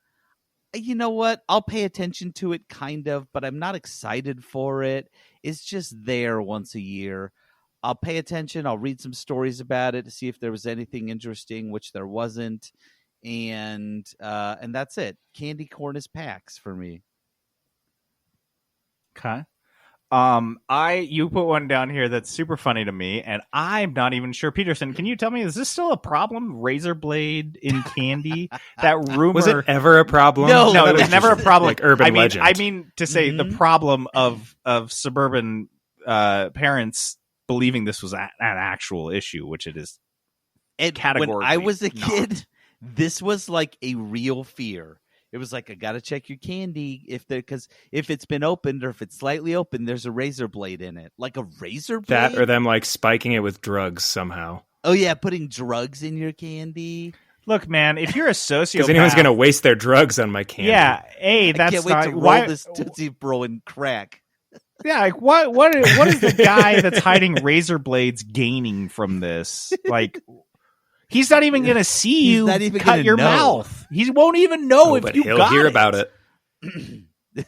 You know what? I'll pay attention to it kind of, but I'm not excited for it. It's just there once a year. I'll pay attention. I'll read some stories about it to see if there was anything interesting, which there wasn't. And that's it. Candy corn is PAX for me. Okay. You put one down here that's super funny to me, and I'm not even sure. Peterson, can you tell me, is this still a problem? Razor blade in candy? That rumor was it ever a problem? No, it was never a problem. Like urban legend. I mean to say the problem of suburban parents believing this was an actual issue, which it is. Categorically when I was a kid, this was like a real fear. It was like, I got to check your candy because if it's been opened or if it's slightly open, there's a razor blade in it. Like a razor blade? That or them like spiking it with drugs somehow. Oh, yeah, putting drugs in your candy. Look, man, if you're a sociopath... Because anyone's going to waste their drugs on my candy. Yeah, that's I can't wait to roll this Tootsie Roll and crack. Yeah, like what is the guy that's hiding razor blades gaining from this? Like... He's not even going to see you cut your mouth. He won't even know if you got it. He'll hear about it.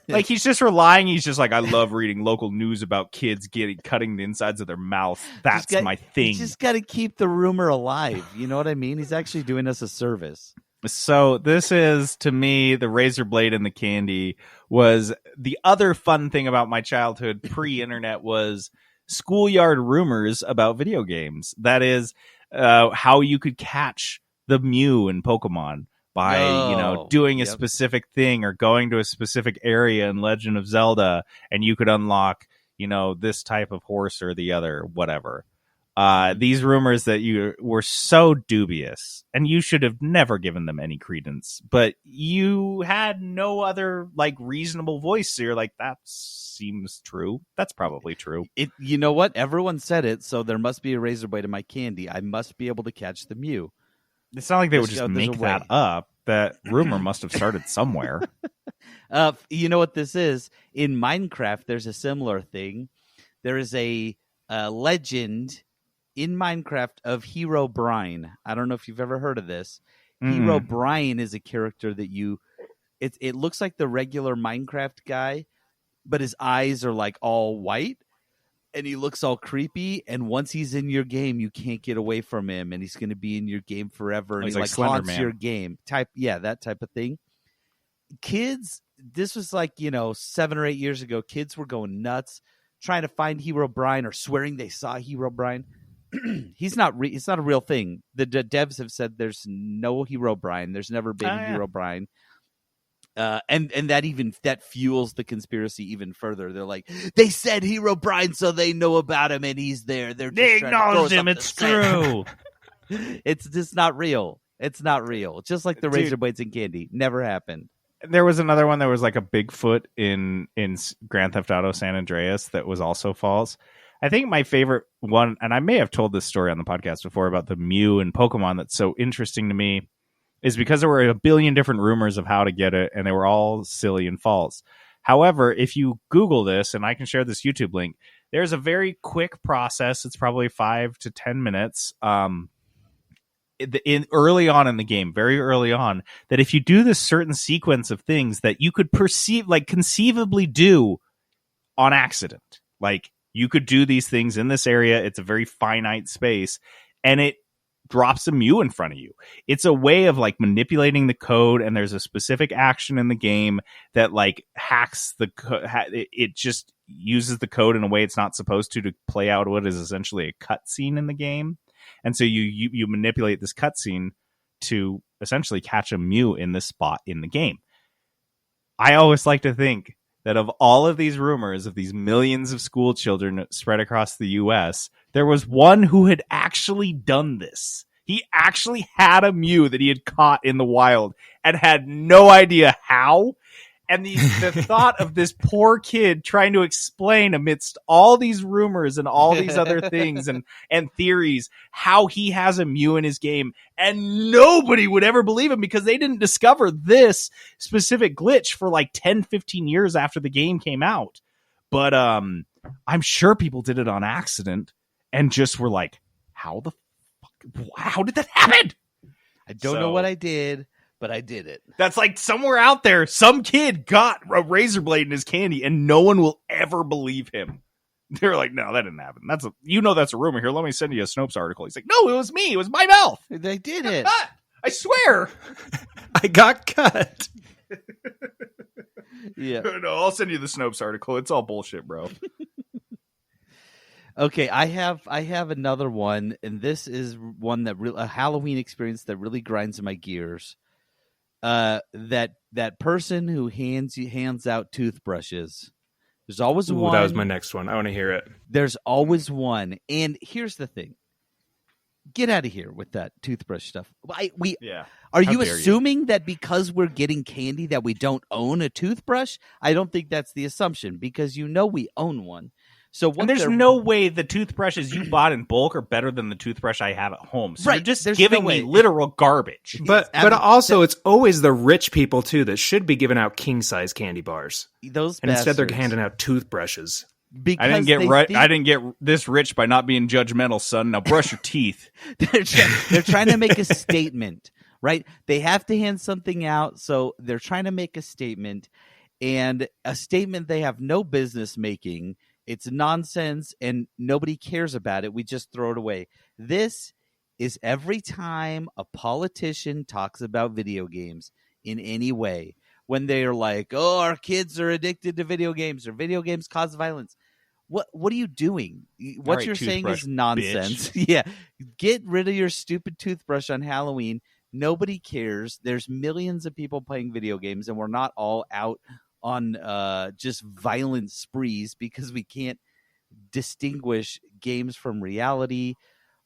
Like, he's just relying. He's just like, I love reading local news about kids cutting the insides of their mouth. That's my thing. You just got to keep the rumor alive. You know what I mean? He's actually doing us a service. So this is, to me, the razor blade and the candy was the other fun thing about my childhood pre-internet was schoolyard rumors about video games. That is... how you could catch the Mew in Pokemon by, doing a specific thing or going to a specific area in Legend of Zelda, and you could unlock, this type of horse or the other, whatever. These rumors that you were so dubious, and you should have never given them any credence, but you had no other reasonable voice. So you're like, that seems true. That's probably true. You know what? Everyone said it, so there must be a razor blade in my candy. I must be able to catch the Mew. It's not like they would just make that up. That rumor must have started somewhere. You know what this is? In Minecraft, there's a similar thing. There is a legend in Minecraft of Hero Brian. I don't know if you've ever heard of this. Hero Brian is a character that it looks like the regular Minecraft guy, but his eyes are like all white and he looks all creepy. And once he's in your game, you can't get away from him, and he's going to be in your game forever. And he haunts your game that type of thing. Kids, this was 7 or 8 years ago. Kids were going nuts trying to find Hero Brian or swearing they saw Hero Brian. It's not a real thing. The devs have said there's no Hero Brian. There's never been Hero Brian. And that fuels the conspiracy even further. They're like, they said Hero Brian, so they know about him, and he's there. They acknowledge him. It's true. It's just not real. It's not real. Just like the razor blades and candy, never happened. There was another one that was like a Bigfoot in Grand Theft Auto San Andreas that was also false. I think my favorite one, and I may have told this story on the podcast before about the Mew and Pokemon that's so interesting to me, is because there were a billion different rumors of how to get it, and they were all silly and false. However, if you Google this, and I can share this YouTube link, there's a very quick process. It's probably 5 to 10 minutes. Early on in the game, very early on, that if you do this certain sequence of things that you could conceivably do on accident, like you could do these things in this area. It's a very finite space, and it drops a Mew in front of you. It's a way of manipulating the code, and there's a specific action in the game that hacks the it just uses the code in a way it's not supposed to play out what is essentially a cutscene in the game. And so you manipulate this cutscene to essentially catch a Mew in this spot in the game. I always like to think that of all of these rumors of these millions of school children spread across the U.S., there was one who had actually done this. He actually had a Mew that he had caught in the wild and had no idea how. And the thought of this poor kid trying to explain amidst all these rumors and all these other things and theories how he has a Mew in his game, and nobody would ever believe him because they didn't discover this specific glitch for 10, 15 years after the game came out. But I'm sure people did it on accident and just were like, how did that happen? I don't know what I did, but I did it. That's somewhere out there, some kid got a razor blade in his candy, and no one will ever believe him. They're like, no, that didn't happen. That's a rumor. Here, let me send you a Snopes article. He's like, no, it was me. It was my mouth. They did it. I swear. I got cut. Yeah. No, I'll send you the Snopes article. It's all bullshit, bro. Okay, I have another one, and this is one that a Halloween experience that really grinds my gears. That person who hands out toothbrushes. There's always one. That was my next one. I want to hear it. There's always one, and here's the thing. Get out of here with that toothbrush stuff. Are you assuming that because we're getting candy that we don't own a toothbrush? I don't think that's the assumption, because we own one. So there's no way the toothbrushes you bought in bulk are better than the toothbrush I have at home. So you're just giving me literal garbage. But also, it's always the rich people, too, that should be giving out king-size candy bars. Instead, they're handing out toothbrushes. Because I didn't get this rich by not being judgmental, son. Now brush your teeth. They're trying to make a statement, right? They have to hand something out, so they're trying to make a statement, and a statement they have no business making. It's nonsense, and nobody cares about it. We just throw it away. This is every time a politician talks about video games in any way. When they're like, "Oh, our kids are addicted to video games, or video games cause violence." What are you doing? What you're saying is nonsense. Yeah. Get rid of your stupid toothbrush on Halloween. Nobody cares. There's millions of people playing video games, and we're not all out on just violent sprees because we can't distinguish games from reality.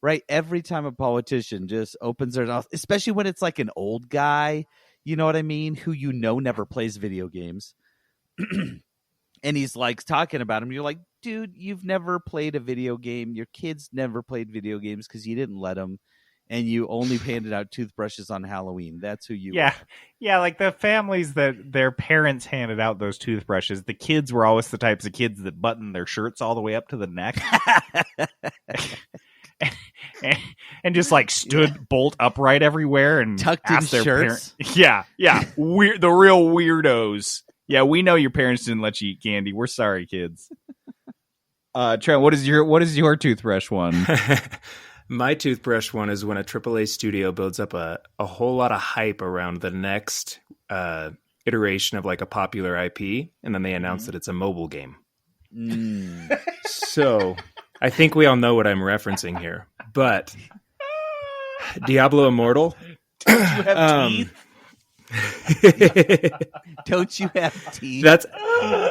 Right? Every time a politician just opens their mouth, especially when it's like an old guy, you know what I mean, who never plays video games. And he's like talking about him. You're like, dude, you've never played a video game. Your kids never played video games because you didn't let them. And you only handed out toothbrushes on Halloween. That's who you are. Yeah, like the families that their parents handed out those toothbrushes, the kids were always the types of kids that button their shirts all the way up to the neck. and just like stood bolt upright everywhere and tucked in their shirts. Yeah. The real weirdos. Yeah, we know your parents didn't let you eat candy. We're sorry, kids. Trent, what is your toothbrush one? My toothbrush one is when a AAA studio builds up a whole lot of hype around the next iteration of like a popular IP, and then they announce that it's a mobile game. So I think we all know what I'm referencing here. But Diablo Immortal. Don't you have teeth? Don't you have teeth?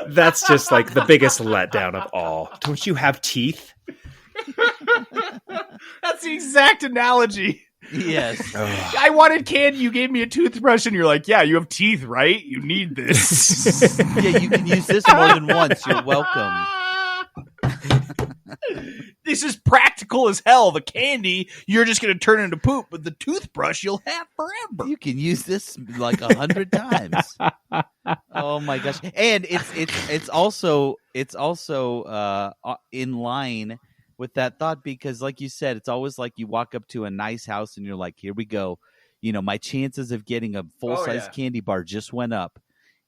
That's just like the biggest letdown of all. Don't you have teeth? That's the exact analogy. Yes. I wanted candy. You gave me a toothbrush, and you're like, "Yeah, you have teeth, right? You need this." Yeah, you can use this more than once. You're welcome. This is practical as hell. The candy, you're just going to turn into poop, but the toothbrush you'll have forever. You can use this like 100 times. Oh my gosh! And it's also in line with that thought, because like you said, it's always like you walk up to a nice house and you're like, here we go. You know, my chances of getting a full-size candy bar just went up.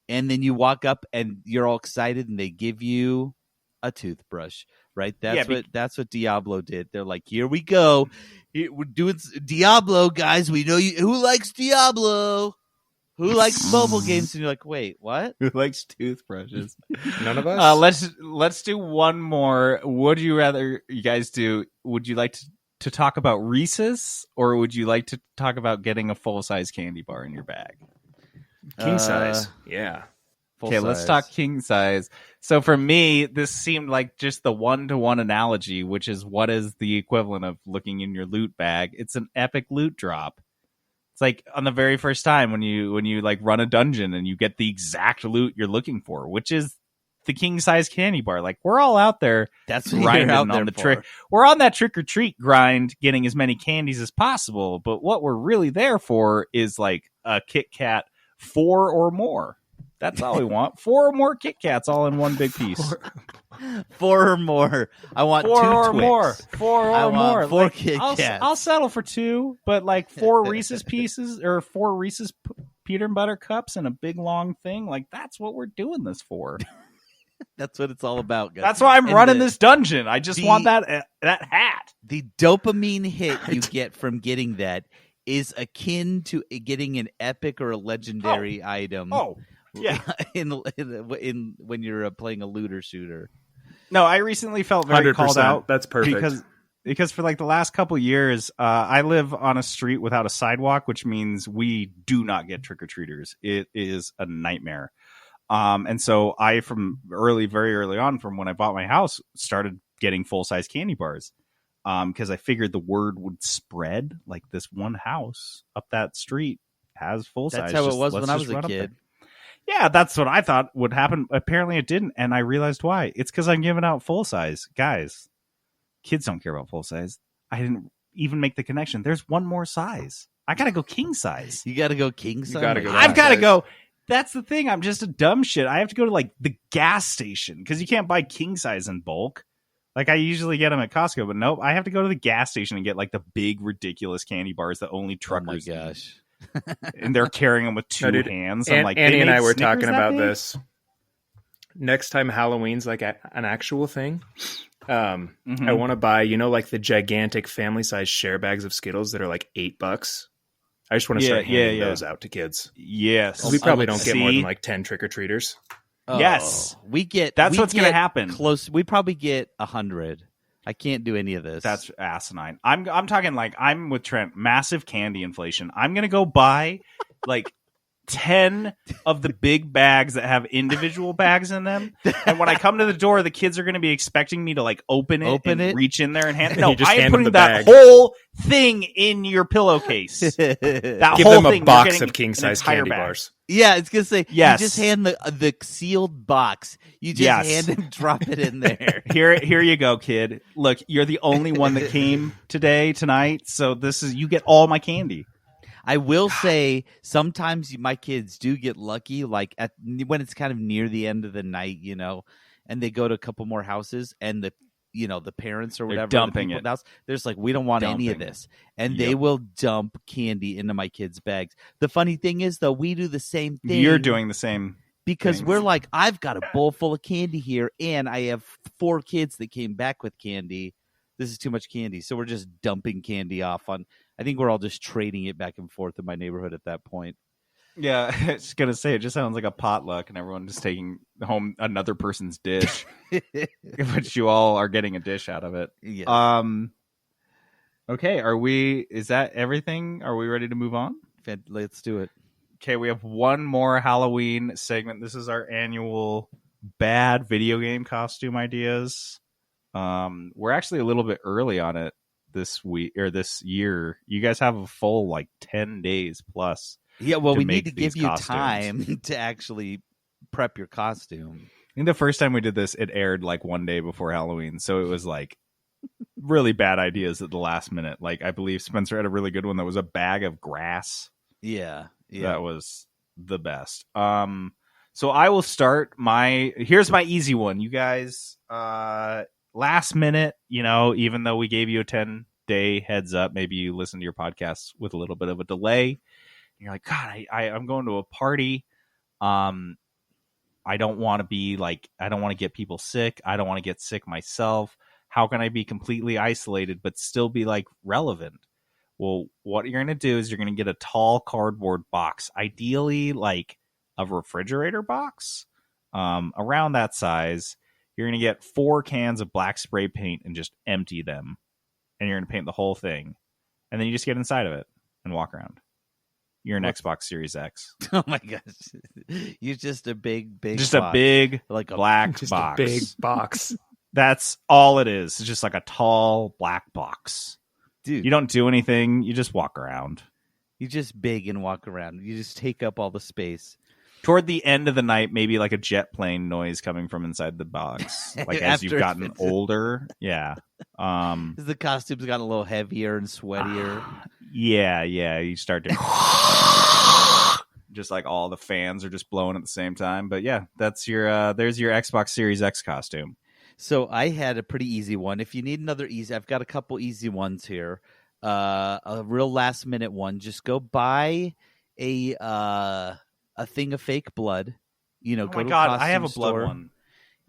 And then you walk up and you're all excited and they give you a toothbrush, right? That's what Diablo did. They're like, here we go. We're doing Diablo, guys. We know you. Who likes Diablo? Who likes mobile games? And you're like, wait, what? Who likes toothbrushes? None of us. Let's do one more. Would you rather you guys do? Would you like to talk about Reese's, or would you like to talk about getting a full size candy bar in your bag? King size, yeah. Okay, let's talk king size. So for me, this seemed like just the 1-to-1 analogy, which is what is the equivalent of looking in your loot bag. It's an epic loot drop. It's like on the very first time when you like run a dungeon and you get the exact loot you're looking for, which is the king size candy bar. Like, we're all out there. That's what grinding out on the trick. We're on that trick or treat grind, getting as many candies as possible. But what we're really there for is like a Kit Kat 4 or more. That's all we want. 4 or more Kit Kats all in one big piece. 4 or more. I want 4 2 or Twix. more. 4 or more. 4 Kit Kats. I'll settle for 2, but like 4 Reese's pieces or 4 Reese's peanut butter cups and a big long thing. Like, that's what we're doing this for. That's what it's all about, guys. That's why I'm running this dungeon. I just want that hat. The dopamine hit you get from getting that is akin to getting an epic or a legendary item. Yeah. in when you're playing a looter shooter. No, I recently felt very called out. That's perfect. Because for like the last couple years, I live on a street without a sidewalk, which means we do not get trick-or-treaters. It is a nightmare. And so I, very early on, from when I bought my house, started getting full-size candy bars. Because I figured the word would spread. Like, this one house up that street has full-size. That's how it was when I was a kid. Yeah, that's what I thought would happen. Apparently it didn't, and I realized why. It's because I'm giving out full-size. Guys, kids don't care about full-size. I didn't even make the connection. There's one more size. I gotta go king size. You gotta go king size? I've gotta go. That's the thing. I'm just a dumb shit. I have to go to, like, the gas station, because you can't buy king size in bulk. Like, I usually get them at Costco, but nope. I have to go to the gas station and get, like, the big, ridiculous candy bars that only truckers Oh, my gosh. and they're carrying them with two hands. I'm like, Annie and I were Snickers talking that about big? this. Next time Halloween's like an actual thing, I want to buy, like the gigantic family size share bags of Skittles that are like $8. I just want to start handing those out to kids. Yes. We probably don't get more than like 10 trick-or-treaters. Oh, yes. That's what's going to happen. Close. We probably get 100. I can't do any of this. That's asinine. I'm talking like I'm with Trent. Massive candy inflation. I'm gonna go buy like 10 of the big bags that have individual bags in them. And when I come to the door, the kids are gonna be expecting me to like open it, reach in there and hand. No, I am putting that whole thing in your pillowcase. That Give whole them a thing, box of king size candy bag. bars. Yeah, it's gonna say yes. You just hand the sealed box. You just hand him, drop it in there. Here you go, kid. Look, you're the only one that came tonight. So you get all my candy. I will say sometimes my kids do get lucky, like when it's kind of near the end of the night, and they go to a couple more houses, and the parents or whatever dumping it. There's like, we don't want any of this, and they will dump candy into my kids' bags. The funny thing is, though, we do the same thing. You're doing the same because things. We're like, I've got a bowl full of candy here, and I have 4 kids that came back with candy. This is too much candy, so we're just dumping candy off on. I think we're all just trading it back and forth in my neighborhood at that point. Yeah, I was gonna say, it just sounds like a potluck, and everyone just taking home another person's dish, but you all are getting a dish out of it. Yes. Okay, is that everything? Are we ready to move on? Let's do it. Okay, we have one more Halloween segment. This is our annual bad video game costume ideas. We're actually a little bit early on it this week or this year. You guys have a full like 10 days plus. Yeah, well, we need to give you time to actually prep your costume. I think the first time we did this, it aired like one day before Halloween, so it was like really bad ideas at the last minute. Like, I believe Spencer had a really good one that was a bag of grass. Yeah. That was the best. So I will start here's my easy one. You guys, last minute, even though we gave you a 10-day heads up, maybe you listen to your podcasts with a little bit of a delay. You're like, God, I'm going to a party. I don't want to get people sick. I don't want to get sick myself. How can I be completely isolated but still be like relevant? Well, what you're going to do is you're going to get a tall cardboard box, ideally like a refrigerator box, around that size. You're going to get 4 cans of black spray paint and just empty them. And you're going to paint the whole thing. And then you just get inside of it and walk around. You're an Xbox Series X. Oh my gosh. You're just a big just box. A big like a black just box. A big box. That's all it is. It's just like a tall black box. Dude. You don't do anything. You just walk around. You just big and walk around. You just take up all the space. Toward the end of the night, maybe like a jet plane noise coming from inside the box. Like as you've gotten older. Yeah. The costume's gotten a little heavier and sweatier. Yeah. You start to just like all the fans are just blowing at the same time. But yeah, that's there's your Xbox Series X costume. So I had a pretty easy one. If you need another easy, I've got a couple easy ones here. A real last minute one. Just go buy a thing of fake blood. Oh my God, I have a blood one.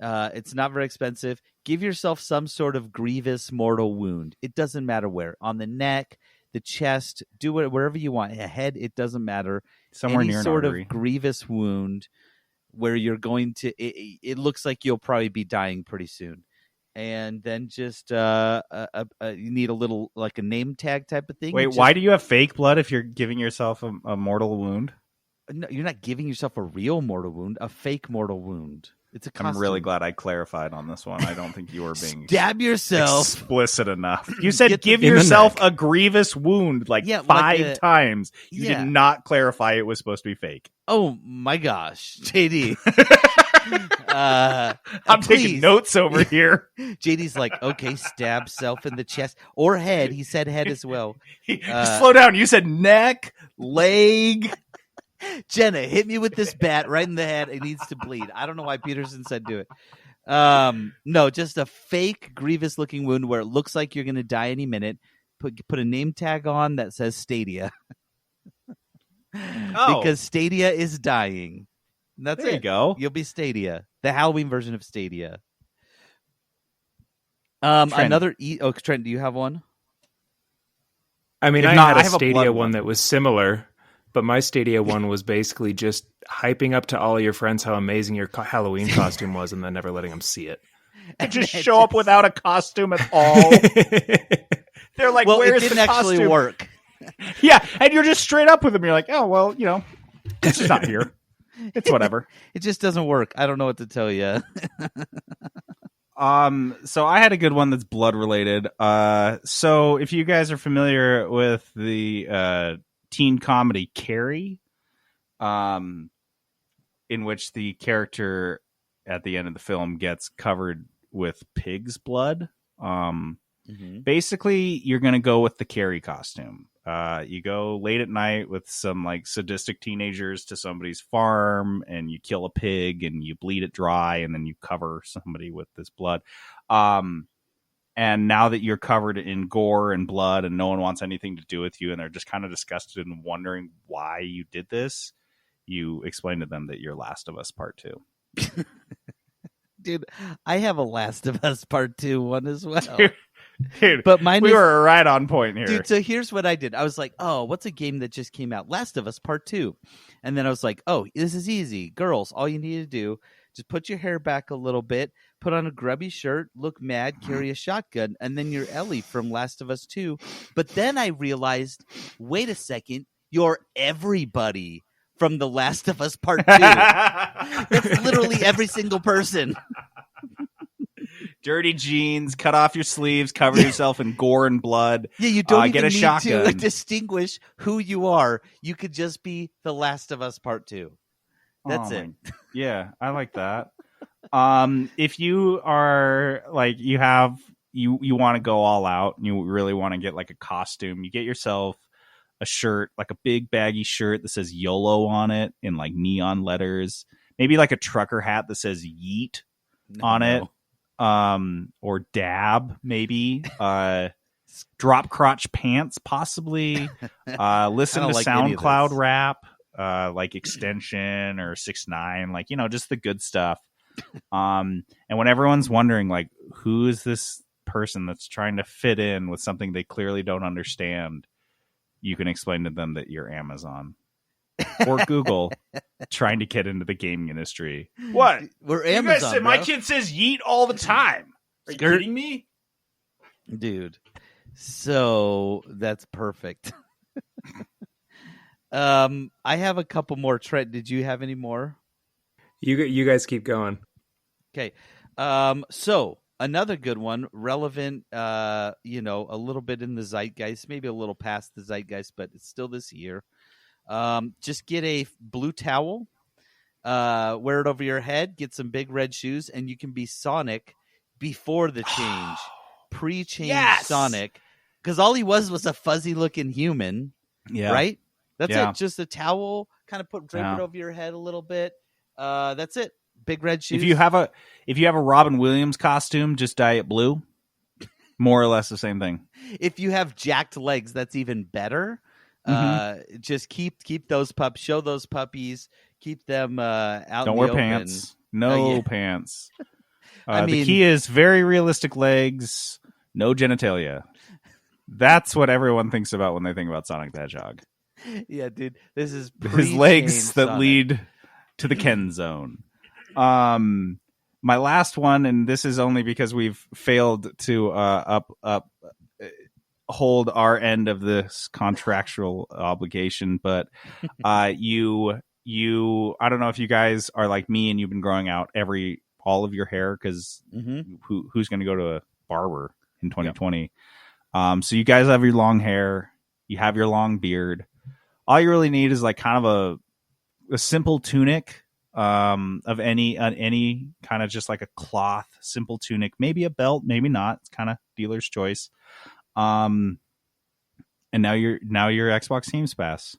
It's not very expensive. Give yourself some sort of grievous mortal wound. It doesn't matter where. On the neck, the chest, do it wherever you want. A head, it doesn't matter. Somewhere Any near an sort artery. of grievous wound. where you're going to. It looks like you'll probably be dying pretty soon, and then just you need a little like a name tag type of thing. Wait, why do you have fake blood if you're giving yourself a mortal wound? No, you're not giving yourself a real mortal wound, a fake mortal wound. It's a costume. I'm really glad I clarified on this one. I don't think you were being stab yourself explicit enough. You said give yourself a grievous wound like 5 times. You did not clarify it was supposed to be fake. Oh my gosh, JD. I'm taking notes over here. JD's like, okay, stab self in the chest or head. He said head as well. Slow down. You said neck, leg. Jenna, hit me with this bat right in the head. It needs to bleed. I don't know why Peterson said do it. No, just a fake grievous looking wound where it looks like you're going to die any minute. Put a name tag on that says Stadia. Because Stadia is dying. That's there it. You go. You'll be Stadia. The Halloween version of Stadia. Trent, do you have one? I mean, I had a Stadia one that was similar. But my Stadia one was basically just hyping up to all of your friends how amazing your Halloween costume was and then never letting them see it. And just show up without a costume at all. They're like, well, where's it didn't the costume? actually work. Yeah, and you're just straight up with them. You're like, oh, well, it's just not here. It's whatever. It just doesn't work. I don't know what to tell you. So I had a good one that's blood related. So if you guys are familiar with the teen comedy Carrie, in which the character at the end of the film gets covered with pig's blood. Basically, you're going to go with the Carrie costume. You go late at night with some like sadistic teenagers to somebody's farm, and you kill a pig and you bleed it dry, and then you cover somebody with this blood. And now that you're covered in gore and blood and no one wants anything to do with you and they're just kind of disgusted and wondering why you did this, you explain to them that you're Last of Us Part 2. Dude, I have a Last of Us Part 2 one as well. Dude, but we were right on point here. Dude, so here's what I did. I was like, oh, what's a game that just came out? Last of Us Part 2. And then I was like, oh, this is easy. Girls, all you need to do, just put your hair back a little bit, put on a grubby shirt, look mad, carry a shotgun, and then you're Ellie from Last of Us 2. But then I realized, wait a second, you're everybody from The Last of Us Part 2. That's literally every single person. Dirty jeans, cut off your sleeves, cover yourself in gore and blood. Yeah, you don't even get a need shotgun. to distinguish who you are. You could just be The Last of Us Part 2. That's it. Yeah, I like that. If you are like you want to go all out and you really want to get like a costume, you get yourself a shirt, like a big baggy shirt that says YOLO on it in like neon letters. Maybe like a trucker hat that says Yeet on it. Or dab, maybe. Drop crotch pants, possibly. Listen to like SoundCloud rap. Like Extension or 6ix9ine, like just the good stuff. And when everyone's wondering like who is this person that's trying to fit in with something they clearly don't understand, you can explain to them that you're Amazon or Google trying to get into the gaming industry. What? We're Amazon. You guys say, my kid says yeet all the time. Are you kidding me? Dude. So that's perfect. I have a couple more. Trent, did you have any more? You guys keep going. Okay. So another good one, relevant, a little bit in the zeitgeist, maybe a little past the zeitgeist, but it's still this year. Just get a blue towel, wear it over your head, get some big red shoes, and you can be Sonic before the change. Pre-change Sonic. Because all he was a fuzzy-looking human. Yeah. Right? That's it. Just a towel, kind of drape it over your head a little bit. That's it. Big red shoes. If you have a Robin Williams costume, just dye it blue. More or less the same thing. If you have jacked legs, that's even better. Just keep those pups. Show those puppies. Keep them out. Don't in wear the pants. Open. No pants. I mean, the key is very realistic legs. No genitalia. That's what everyone thinks about when they think about Sonic the Hedgehog. Yeah, dude. This is his legs that Sonic. lead to the Ken Zone. My last one, and this is only because we've failed to hold our end of this contractual obligation, but you I don't know if you guys are like me and you've been growing out all of your hair, because who's going to go to a barber in 2020? So you guys have your long hair, you have your long beard. All you really need is like kind of a simple tunic of any kind of just like a cloth simple tunic, maybe a belt, maybe not. It's kind of dealer's choice. And now you're Xbox Games Pass.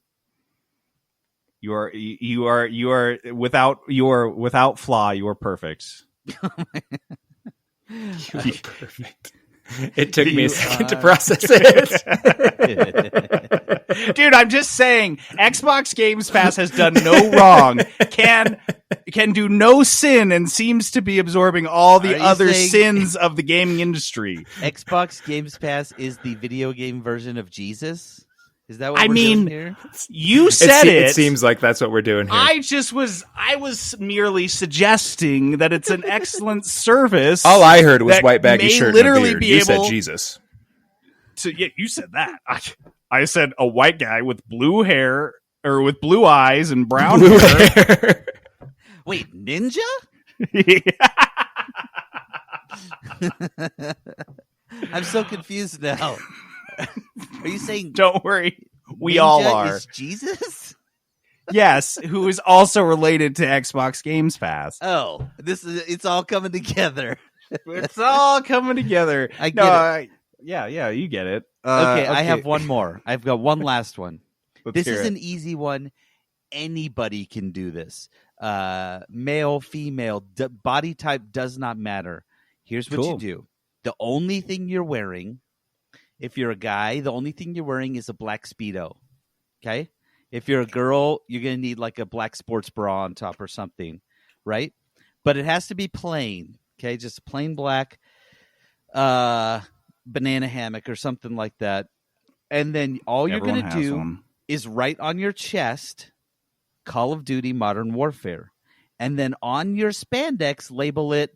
You are without flaw. You are perfect. You're perfect. It took me a second to process it. Dude, I'm just saying, Xbox Games Pass has done no wrong, can do no sin, and seems to be absorbing all the other sins of the gaming industry. Xbox Games Pass is the video game version of Jesus? Is that what we're doing here? You said it. It seems like that's what we're doing here. I was merely suggesting that it's an excellent service. All I heard was white baggy shirt literally and a beard. Be you able said Jesus. So yeah, you said that. I said a white guy with blue hair or with blue eyes and brown hair. Wait, ninja? I'm so confused now. Are you saying? Don't worry, we Ninja all are. Is Jesus? Yes, who is also related to Xbox Games Pass. Oh, it's all coming together. It's all coming together. I get it. Yeah, you get it. Okay, I have one more. I've got one last one. This is it. an easy one. Anybody can do this. Male, female, body type does not matter. Here's what you do. The only thing you're wearing, if you're a guy, the only thing you're wearing is a black Speedo. Okay? If you're a girl, you're going to need like a black sports bra on top or something, right? But it has to be plain, okay? Just plain black banana hammock or something like that. And then all you're going to do is write on your chest Call of Duty Modern Warfare. And then on your spandex, label it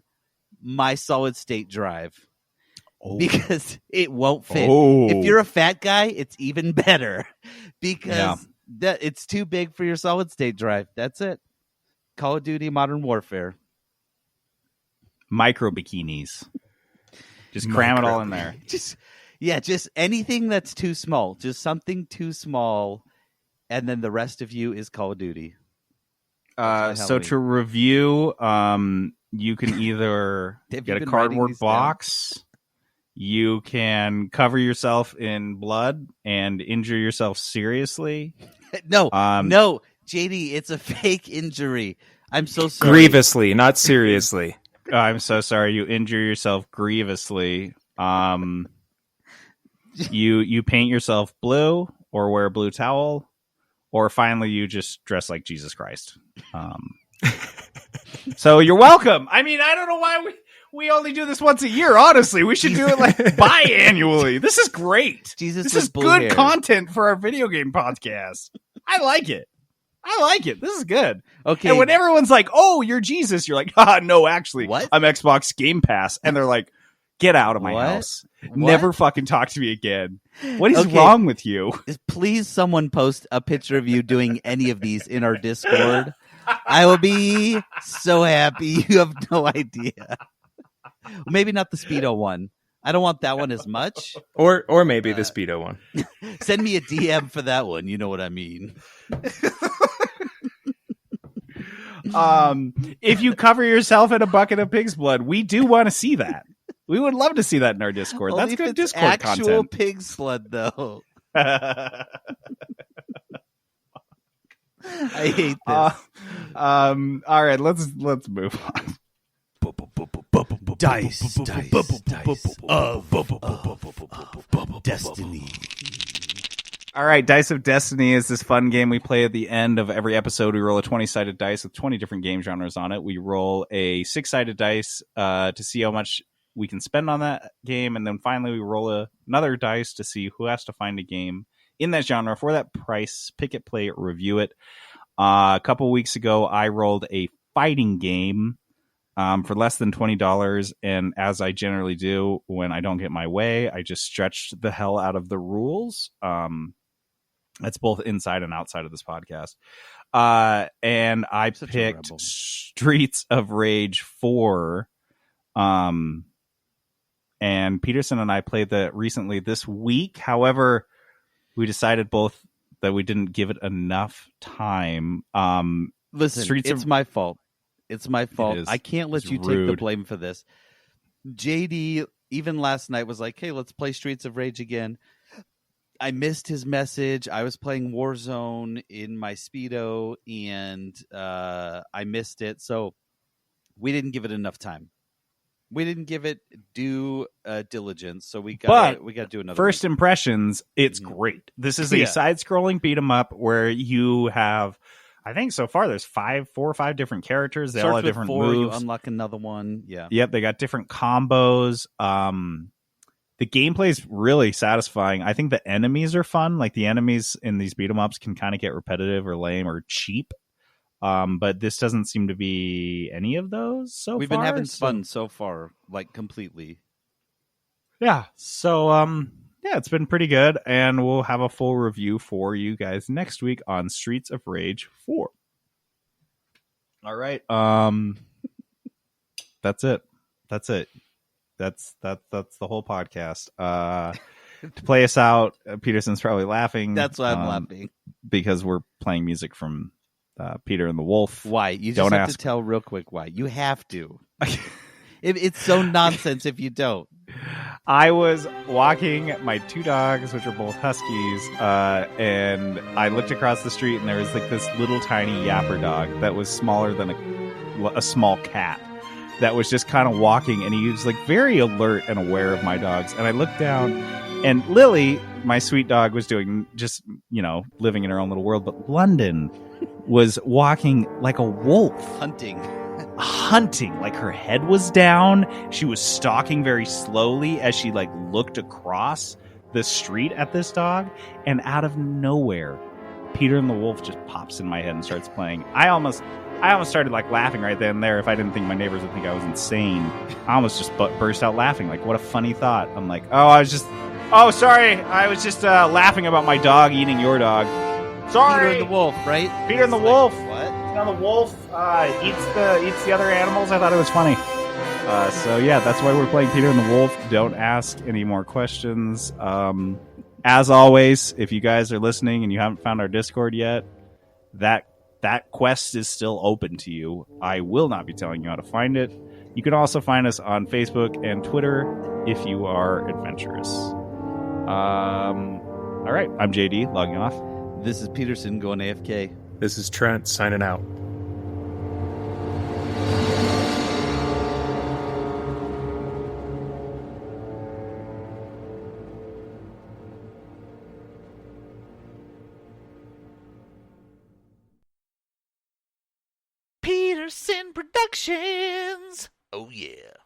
My Solid State Drive. Because it won't fit. If you're a fat guy, it's even better because it's too big for your solid state drive. That's it. Call of Duty Modern Warfare. Micro bikinis. Just cram it all in there. Just anything that's too small. Just something too small, and then the rest of you is Call of Duty. So to review, you can either get a cardboard box. Down? You can cover yourself in blood and injure yourself seriously. No, JD, it's a fake injury. I'm so sorry. Grievously, not seriously. I'm so sorry. You injure yourself grievously. You paint yourself blue or wear a blue towel, or finally you just dress like Jesus Christ. So you're welcome. I mean, I don't know why we only do this once a year, honestly. We should do it like biannually. This is great. This is good content for our video game podcast. I like it. This is good. Okay. And when everyone's like, oh, you're Jesus, you're like, no, actually, what? I'm Xbox Game Pass. And they're like, get out of my house. What? Never fucking talk to me again. What is wrong with you? Please, someone post a picture of you doing any of these in our Discord. I will be so happy. You have no idea. Maybe not the Speedo one. I don't want that one as much. Or maybe the Speedo one. Send me a DM for that one. You know what I mean. If you cover yourself in a bucket of pig's blood, we do want to see that. We would love to see that in our Discord. Only That's good Discord actual content. Actual pig's blood, though. I hate this. All right, let's move on. Dice of Destiny. All right, Dice of Destiny is this fun game we play at the end of every episode. We roll a 20-sided dice with 20 different game genres on it. We roll a 6-sided dice to see how much we can spend on that game, and then finally we roll another dice to see who has to find a game in that genre for that price, pick it, play it, review it. A couple weeks ago, I rolled a fighting game for less than $20, and as I generally do when I don't get my way, I just stretched the hell out of the rules. That's both inside and outside of this podcast. And I picked Streets of Rage 4. And Peterson and I played that recently this week. However, we decided both that we didn't give it enough time. Listen, it's my fault. It's my fault. I can't let you rude. take the blame for this. JD, even last night, was like, hey, let's play Streets of Rage again. I missed his message. I was playing Warzone in my Speedo, and I missed it. So we didn't give it enough time. We didn't give it due diligence. So we got to do another. First impressions, it's great. This is a side-scrolling beat 'em up where you have, I think so far there's 4 or 5 different characters. They all have different 4, moves. You unlock another one. Yeah. Yep, they got different combos. The gameplay is really satisfying. I think the enemies are fun. Like the enemies in these beat 'em ups can kind of get repetitive or lame or cheap. But this doesn't seem to be any of those so far. We've been having fun so far, like completely. Yeah. So yeah, it's been pretty good, and we'll have a full review for you guys next week on Streets of Rage 4. All right. That's it. That's the whole podcast. To play us out, Peterson's probably laughing. That's why I'm laughing. Because we're playing music from Peter and the Wolf. Why? You just have to tell real quick why. You have to. It's so nonsense if you don't. I was walking my 2 dogs, which are both Huskies, and I looked across the street, and there was like this little tiny yapper dog that was smaller than a small cat that was just kind of walking, and he was like very alert and aware of my dogs. And I looked down, and Lily, my sweet dog, was doing just, living in her own little world. But London was walking like a wolf. Hunting. Like her head was down. She was stalking very slowly as she like looked across the street at this dog. And out of nowhere, Peter and the Wolf just pops in my head and starts playing. I almost started like laughing right then and there. If I didn't think my neighbors would think I was insane, I almost just burst out laughing. Like, what a funny thought. I'm like, sorry. I was just laughing about my dog eating your dog. Sorry. Peter and the Wolf, right? Peter and the Wolf. What? The wolf eats the other animals. I thought it was funny. So yeah, that's why we're playing Peter and the Wolf. Don't ask any more questions. As always, if you guys are listening and you haven't found our Discord yet, that quest is still open to you. I will not be telling you how to find it. You can also find us on Facebook and Twitter if you are adventurous. All right, I'm JD logging off. This is Peterson going AFK. This is Trent signing out. Peterson Productions. Oh yeah.